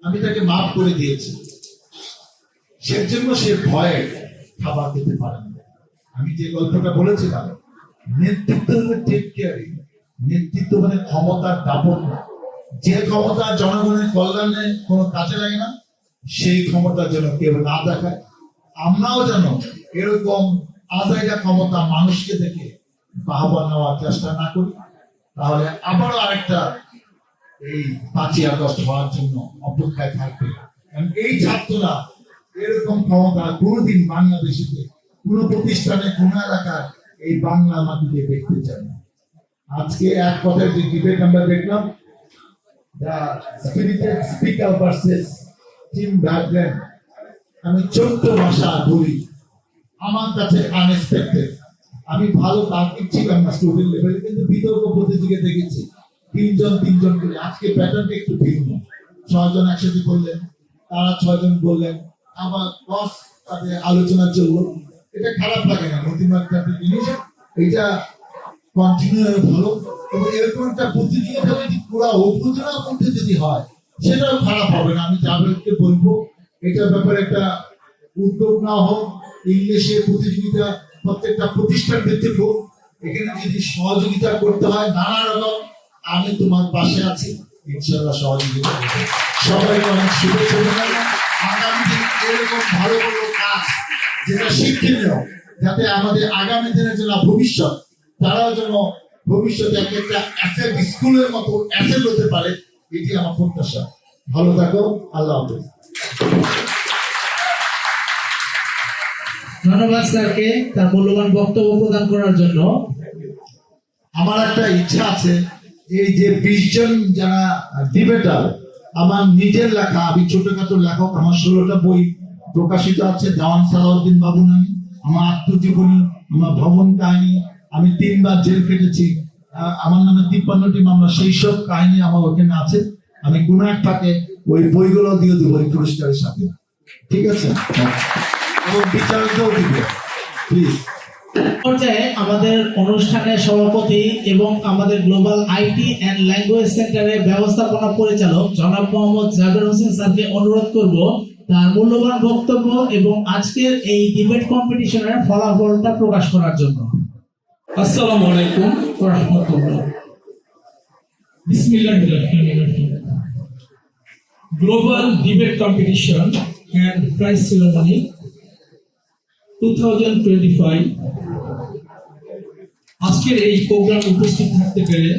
আমি তাকে মাফ করে দিয়েছি। সেজন্য সে ভয়ে খাবার খেতে পারে না। আমি যে গল্পটা বলেছিলাম, নেতৃত্ব হলো টেক কেয়ারিং। নেতৃত্ব মানে ক্ষমতার দাপট না। যে ক্ষমতা জনগণের কল্যাণে কোনো কাজে লাগে না, সেই ক্ষমতা যেন কেউ না দেখায়। আমরাও যেন এরকম আজাইরা ক্ষমতা মানুষকে দেখে বাহবা নেওয়ার চেষ্টা না করি, তাহলে আবারও আরেকটা এই 5ই আগস্ট হওয়ার জন্য অপেক্ষায় থাকবে। কারণ এই ছাত্ররা এরকম ক্ষমতা কোনোদিন বাংলাদেশিতে কোন প্রতিষ্ঠানে কোন এলাকায় এই বাংলা মাটিতে দেখতে চায় না। আজকে এক কথায় যে ডিবেট আমরা দেখলাম, the spirited speaker versus team background, আমি 14 ভাষা বলি, আমার কাছে আনএক্সপেক্টেড। আমি ভালো তার্কিক ছিলাম না স্টুডেন্ট লেভেলে, কিন্তু বিতর্ক প্রতিযোগিতা দেখেছি 3 জন করে। আজকে প্যাটার্নটা একটু ভিন্ন। 6 জন একসাথে বললেন, তারা 6 জন বললেন, আবার ক্রস তাদের আলোচনা চললো। এটা খারাপ লাগে না, নতুন একটা জিনিস, এটা কন্টিনিউ ভালো। এবং এরকম একটা প্রতিযোগিতা যদি পুরো উপজেলার মধ্যে যদি হয়, সেটাও খারাপ হবে না। আমি জাবেরকে বলবো এটার ব্যাপারে একটা উদ্যোগ না হোক, ইংলিশের প্রতিযোগিতা প্রত্যেকটা প্রতিষ্ঠান ভিত্তিক হোক। এখানে যদি সহযোগিতা করতে হয় নানা রকম, আমি তোমার পাশে আছি, ইনশাআল্লাহ সহযোগিতা করবো। সবাইকে অনেক শুভেচ্ছা জানাই। আগামী দিন এরকম ভালো ভালো কাজ যেটা শিক্ষণীয়, যাতে আমাদের আগামী দিনের জন্য ভবিষ্যৎ, তারাও যেন ভবিষ্যতে একটা অ্যাসেট, স্কুলের মতো অ্যাসেট হতে পারে, এটি আমার প্রত্যাশা। ভালো থাকো, আল্লাহ হাফেজ।
ধন্যবাদ স্যারকে তার মূল্যবান বক্তব্য প্রদান করার জন্য।
আমার একটা ইচ্ছা আছে, এই যে 20 জন যারা ডিবেটার, আমার নিজের লেখা, আমি ছোটখাটো লেখক, আমার 16টা বই প্রকাশিত আছে। দেওয়ান সালাউদ্দিন বাবু নামে আমার আত্মজীবনী, আমার ভ্রমণ কাহিনী, আমি 3 বার জেল কেটেছি, আমার নামে 53টি মামলা, সেই সব কাহিনী আমার ওখানে আছে। আমি কোন এক ফাঁকে ওই বইগুলো দিয়ে দেবো এই পুরস্কারের সাথে, ঠিক আছে? এবং বিচারকও দিবে, প্লিজ।
পর্যায়ে আমাদের অনুষ্ঠানের সভাপতি এবং আমাদের গ্লোবাল আইটি এন্ড ল্যাঙ্গুয়েজ সেন্টারের ব্যবস্থাপনা পরিচালক জনাব মোহাম্মদ জাবের হোসেন স্যারকে অনুরোধ করব তার মূল্যবান বক্তব্য এবং আজকের এই ডিবেট কম্পিটিশনের ফলাফলটা প্রকাশ করার জন্য।
আসসালামু আলাইকুম ওয়া রাহমাতুল্লাহ। বিসমিল্লাহির রহমানির রহিম। Global debate competition and prize ceremony 2025, আজকের এই প্রোগ্রামে উপস্থিত থাকতে পেরে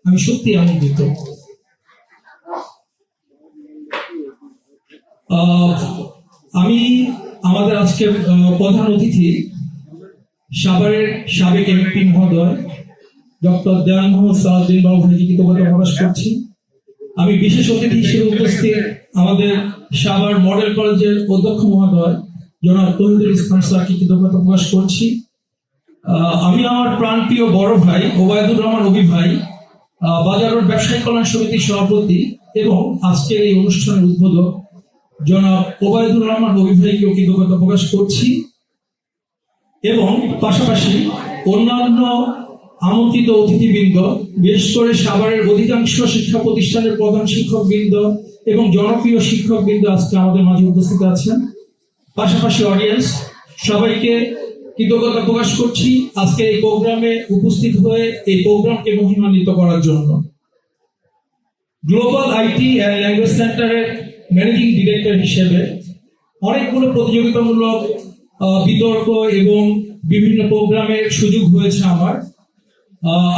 আমি সত্যি আনন্দিত। আমি আমাদের আজকের প্রধান অতিথি সাভারের সাবেক এমপি মহোদয় ডক্টর দেওয়ান মোহাম্মদ সালাউদ্দিন বাবু ভাইকে কৃতজ্ঞতা প্রকাশ করছি। আমি বিশেষ অতিথি হিসেবে উপস্থিত আমাদের সাভার মডেল কলেজের অধ্যক্ষ মহোদয় জনাব touhid স্যারকে কৃতজ্ঞতা প্রকাশ করছি। আমি আমার প্রাণপ্রিয় বড় ভাই ওবায়দুর রহমান অবি ভাই, বাজার ব্যবসায়ী কল্যাণ সমিতির সভাপতি এবং আজকের এই অনুষ্ঠানের উদ্বোধক জনাব ওবায়দুর রহমান অবি ভাইকেও কৃতজ্ঞতা প্রকাশ করছি। এবং পাশাপাশি অন্যান্য আমন্ত্রিত অতিথিবৃন্দ, বিশেষ করে সাভারের অধিকাংশ শিক্ষা প্রতিষ্ঠানের প্রধান শিক্ষকবৃন্দ এবং জনপ্রিয় শিক্ষকবৃন্দ আজকে আমাদের মাঝে উপস্থিত আছেন। পাশাপাশি অডিয়েন্স, সবাইকে কৃতজ্ঞতা প্রকাশ করছি আজকে এই প্রোগ্রামে উপস্থিত হয়ে এই প্রোগ্রামকে মহিমান্বিত করার জন্য। গ্লোবাল আইটি অ্যান্ড ল্যাঙ্গুয়েজ সেন্টারের ম্যানেজিং ডিরেক্টর হিসেবে অনেকগুলো প্রতিযোগিতামূলক বিতর্ক এবং বিভিন্ন প্রোগ্রামের সুযোগ হয়েছে আমার।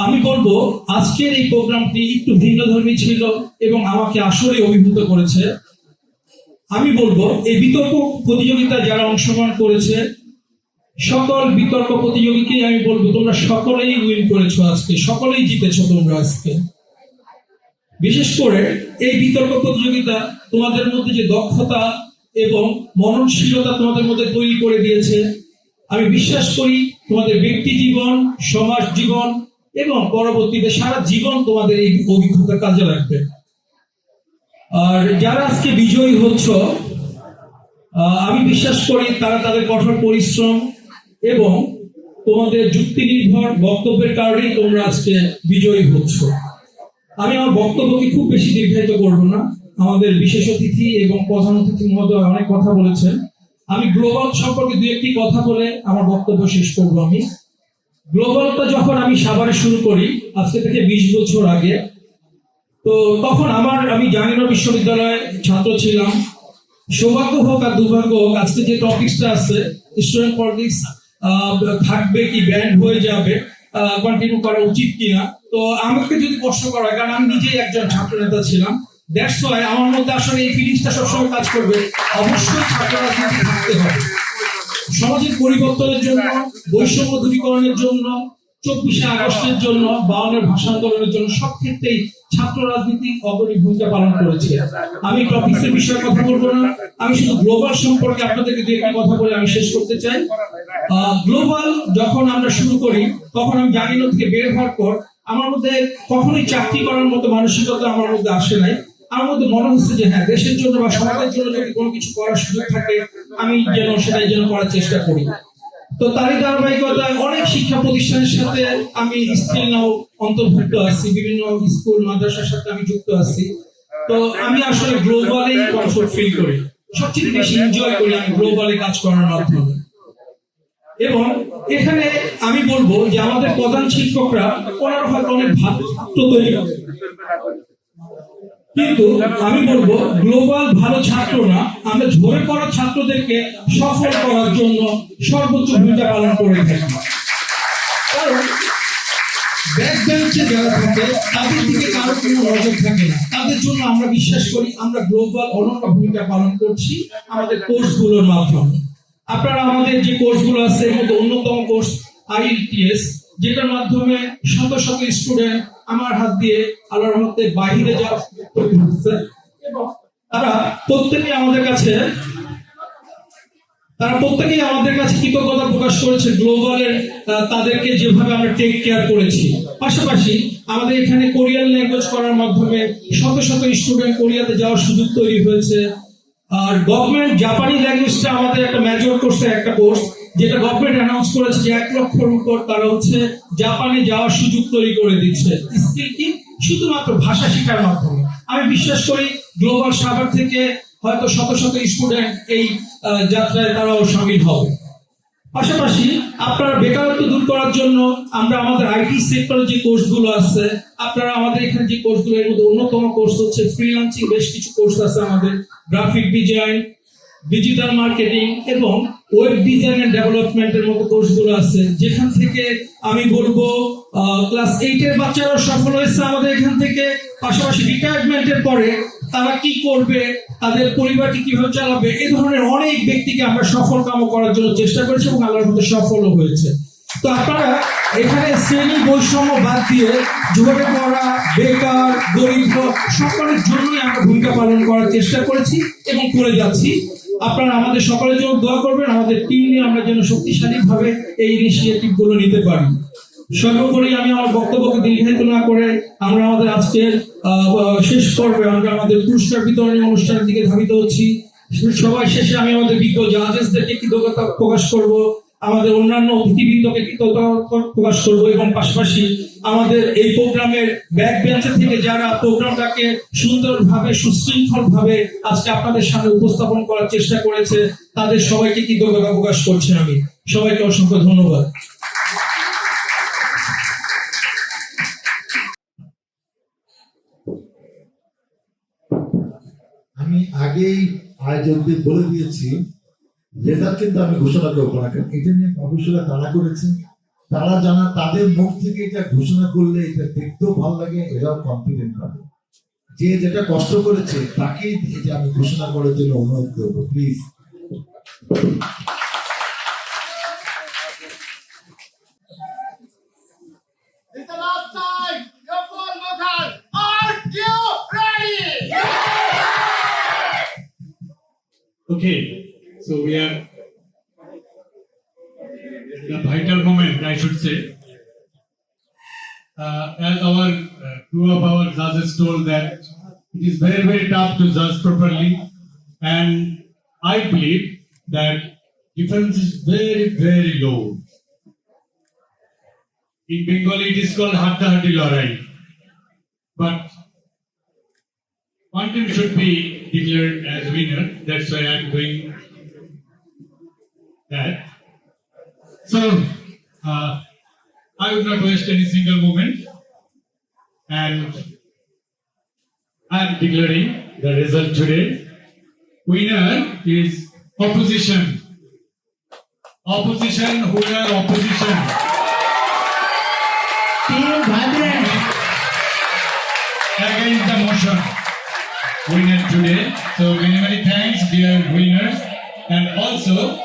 আমি বলবো আজকের এই প্রোগ্রামটি একটু ভিন্নধর্মী ছিল এবং আমাকে আসলে অভিভূত করেছে। আমি বলবো এই বিতর্ক প্রতিযোগিতায় যারা অংশগ্রহণ করেছে সকল বিতর্ক প্রতিযোগীকে আমি বলবো তোমরা সকলেই উইন করেছো, আজকে সকলেই জিতেছো তোমরা আজকে। বিশেষ করে এই বিতর্ক প্রতিযোগিতা তোমাদের মধ্যে যে দক্ষতা এবং মননশীলতা তোমাদের মধ্যে তৈরি করে দিয়েছে, আমি বিশ্বাস করি তোমাদের ব্যক্তি জীবন, সমাজ জীবন এবং পরবর্তীতে সারা জীবন তোমাদের এই অভিজ্ঞতা কাজে লাগবে। আর যারা আজকে বিজয়ী হচ্ছ, আমি বিশ্বাস করি তারা তাদের কঠোর পরিশ্রম এবং তোমাদের যুক্তি নির্ভর বক্তব্যের কারণেই তোমরা আজকে বিজয়ী হচ্ছ। আমি আমার বক্তব্যকে খুব বেশি দীর্ঘায়িত করব না। আমাদের বিশেষ অতিথি এবং প্রধান অতিথি মহোদয় অনেক কথা বলেছেন। আমি গ্লোবাল সম্পর্কে দু একটি কথা বলে আমার বক্তব্য শেষ করব। আমি গ্লোবালটা যখন আমি সাভারে শুরু করি আজকে থেকে 20 বছর আগে, তো তখন আমি জাহাঙ্গীরনগর বিশ্ববিদ্যালয়ে ছাত্র ছিলাম। সৌভাগ্য হোক আর দুর্ভাগ্য হোক, আজকে যে টপিকসটা আছে স্টুডেন্ট পলিটিক্স থাকবে কি ব্যান্ড হয়ে যাবে, কন্টিনিউ করা উচিত কিনা, তো আমাকে যদি প্রশ্ন করা হয়, কারণ আমি নিজেই একজন ছাত্র নেতা ছিলাম, দ্যাটস ওয়াই আমার মধ্যে আসলে এই ফিলিংসটা সবসময় কাজ করবে, অবশ্যই ছাত্র রাজনীতি থাকতে হবে। সমাজের পরিবর্তনের জন্য, বৈষম্য দূরীকরণের জন্য, 24শে আগস্টের জন্য, 52-এর ভাষা আন্দোলনের জন্য সব ক্ষেত্রেই ছাত্র রাজনীতি অগ্রণী ভূমিকা পালন করেছে। আমি টপিক্সের বিষয়ে কথা বলবো না, আমি শুধু গ্লোবাল সম্পর্কে আপনাদেরকে দু একটা কথা বলে আমি শেষ করতে চাই। গ্লোবাল যখন আমরা শুরু করি তখন আমি জাহাঙ্গীরনগর থেকে বের হওয়ার পর আমার মধ্যে কখনোই চাকরি করার মতো মানসিকতা আমার মধ্যে আসে নাই। আমার মধ্যে মনে হচ্ছে যে হ্যাঁ, দেশের জন্য বা সমাজের জন্য যদি কোনো কিছু করার সুযোগ থাকে আমি সেটাই যেন করার চেষ্টা করি। তো তারই ধারাবাহিকতায় অনেক শিক্ষা প্রতিষ্ঠানের সাথে আমি স্কিল নাও অন্তর্ভুক্ত আছি, বিভিন্ন স্কুল মাদ্রাসার সাথে আমি যুক্ত আছি। তো আমি আসলে গ্লোবালি কমফোর্ট ফিল করি, সবচেয়ে বেশি এনজয় করি আমি গ্লোবালি কাজ করার মাধ্যমে। এবং এখানে আমি বলবো যে আমাদের প্রধান শিক্ষকরা ওনারা হয়তো অনেক ভাতৃত্ব তৈরি করে, কিন্তু আমি বলবো গ্লোবাল ভালো ছাত্র না, আমরা ঝরে পড়া ছাত্রদেরকে সফল করার জন্য সর্বোচ্চ ভূমিকা পালন করে থাকি। কারণ ব্যাক বেঞ্চে যারা থাকে তাদের দিকে কারো কোনো নজর থাকে না, তাদের জন্য আমরা বিশ্বাস করি আমরা গ্লোবাল অনন্য ভূমিকা পালন করছি আমাদের কোর্সগুলোর মাধ্যমে। আপনারা আমাদের যে কোর্সগুলো আছে এর মধ্যে অন্যতম কোর্স IELTS, যেটার মাধ্যমে শত শত স্টুডেন্ট আমার হাত দিয়ে আল্লাহর রহমতে বাইরে যাওয়া এবং তারা প্রত্যেকেই আমাদের কাছে কৃতজ্ঞতা প্রকাশ করেছে গ্লোবালের তাদেরকে যেভাবে আমরা টেক কেয়ার করেছি। পাশাপাশি আমাদের এখানে কোরিয়ান ল্যাঙ্গুয়েজ করার মাধ্যমে শত শত স্টুডেন্ট কোরিয়াতে যাওয়ার সুযোগ তৈরি হয়েছে। আর গভর্নমেন্ট জাপানি ল্যাঙ্গুয়েজটা আমাদের একটা মেজর কোর্সে একটা কোর্স, যেটা গভর্নমেন্ট অ্যানাউন্স করেছে যে 1 লক্ষর উপর তারা জাপানে যাওয়ার সুযোগ তৈরি করে দিচ্ছে। স্কিল কি? শুধুমাত্র ভাষা শেখার মাধ্যমে। আমি বিশ্বাস করি গ্লোবাল সাভার থেকে হয়তো শত শত স্টুডেন্ট এই যাত্রায় তারাও শামিল হবে। পাশাপাশি আপনারা বেকারত্ব দূর করার জন্য আমরা আমাদের আইটি সেক্টরে যে কোর্সগুলো আছে, আপনারা আমাদের এখানে যে কোর্সগুলো, এর মধ্যে অন্যতম কোর্স হচ্ছে ফ্রিল্যান্সিং। বেশ কিছু কোর্স আছে আমাদের, গ্রাফিক ডিজাইন, ডিজিটাল মার্কেটিং এবং ওয়েব ডিজাইন এন্ড ডেভেলপমেন্টের মতো কোর্সগুলো আছে, যেখান থেকে আমি বলবো ক্লাস 8-এর বাচ্চারা সফল হয়েছে আমাদের এখান থেকে। পাশাপাশি রিটায়ারমেন্টের পরে তারা কি করবে, তাদের পরিবারকে কিভাবে চালাবে, এই ধরনের অনেক ব্যক্তিকে আমরা সফল কাম করার জন্য চেষ্টা করেছি এবং আল্লাহর মধ্যে সফলও হয়েছে। তো আপনারা এখানে শ্রেণী বৈষম্য বাদ দিয়ে ঝরে পড়া, বেকার, গরিব সকলের জন্যই আমরা ভূমিকা পালন করার চেষ্টা করেছি এবং করে যাচ্ছি। আপনারা আমাদের সকলের জন্য দোয়া করবেন, আমাদের টিম নিয়ে আমরা যেন শক্তিশালী ভাবে এই ইনিশিয়েটিভ গুলো নিতে পারি। সর্বোপরি আমি আমার বক্তব্যকে দীর্ঘায়িত না করে আমরা আমাদের আজকের শেষ পর্বে আমরা আমাদের পুরস্কার বিতরণী অনুষ্ঠানের দিকে ধাবিত হচ্ছি। সবাই শেষে আমি আমাদের বিজ্ঞ জাজেসদেরকে কৃতজ্ঞতা প্রকাশ করব, আমাদের অন্যান্য অতিথিবৃন্দকে কৃতজ্ঞতা প্রকাশ করব এবং পাশাপাশি আমাদের এই প্রোগ্রামের ব্যাক বেঞ্চ থেকে যারা প্রোগ্রামটাকে সুন্দরভাবে সুশৃঙ্খলভাবে আজকে আপনাদের সামনে উপস্থাপন করার চেষ্টা করেছে তাদের সবাইকে কৃতজ্ঞতা প্রকাশ করছি। আমি সবাইকে অসংখ্য ধন্যবাদ।
আমি আগেই আয়োজকদের বলে দিয়েছি, রেজাল্ট কিন্তু আমি ঘোষণা করবো না, কারণ এটা নিয়ে গবেষণা তারা করেছে, তারা জানা তাদের মুখ থেকে এটা ঘোষণা করলে এটা দেখতেও ভালো লাগে, এরাও কনফিডেন্ট হবে। যে যেটা কষ্ট করেছে তাকেই এটা আমি ঘোষণা করার জন্য অনুরোধ করবো, please.
It's the last time. Your phone, Mohammad. Are you
Okay, so we are in a vital moment, I should say. As our two of our judges told that it is very, very tough to judge properly, and I believe that difference is very, very low. In Bengali, it is called Hatta-Hatti Larai. But one team should be declared as winner. That's why I'm doing that. So, I would not waste any single moment. And I'm declaring the result today. Winner is opposition. Opposition, who are opposition?
Team Vibrant.
Against the motion. Winner today. So many, many thanks, dear winners. And also,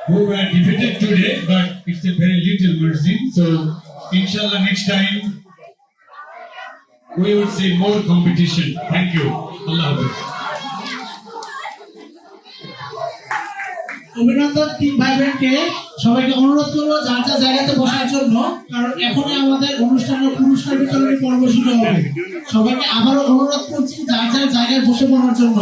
who were defeated today, but it's a very little margin. So, inshallah, next time, we will see more competition. Thank you. Allah Hafiz.
অভিনন্দন team ভাইব্রেন্টকে। সবাইকে অনুরোধ করবো যার যার জায়গাতে বসার জন্য, কারণ এখনই আমাদের অনুষ্ঠানের পুরস্কার বিতরণী পর্ব শুরু হবে। সবাইকে আবারও অনুরোধ করছি যার যার জায়গায় বসে পড়ার জন্য।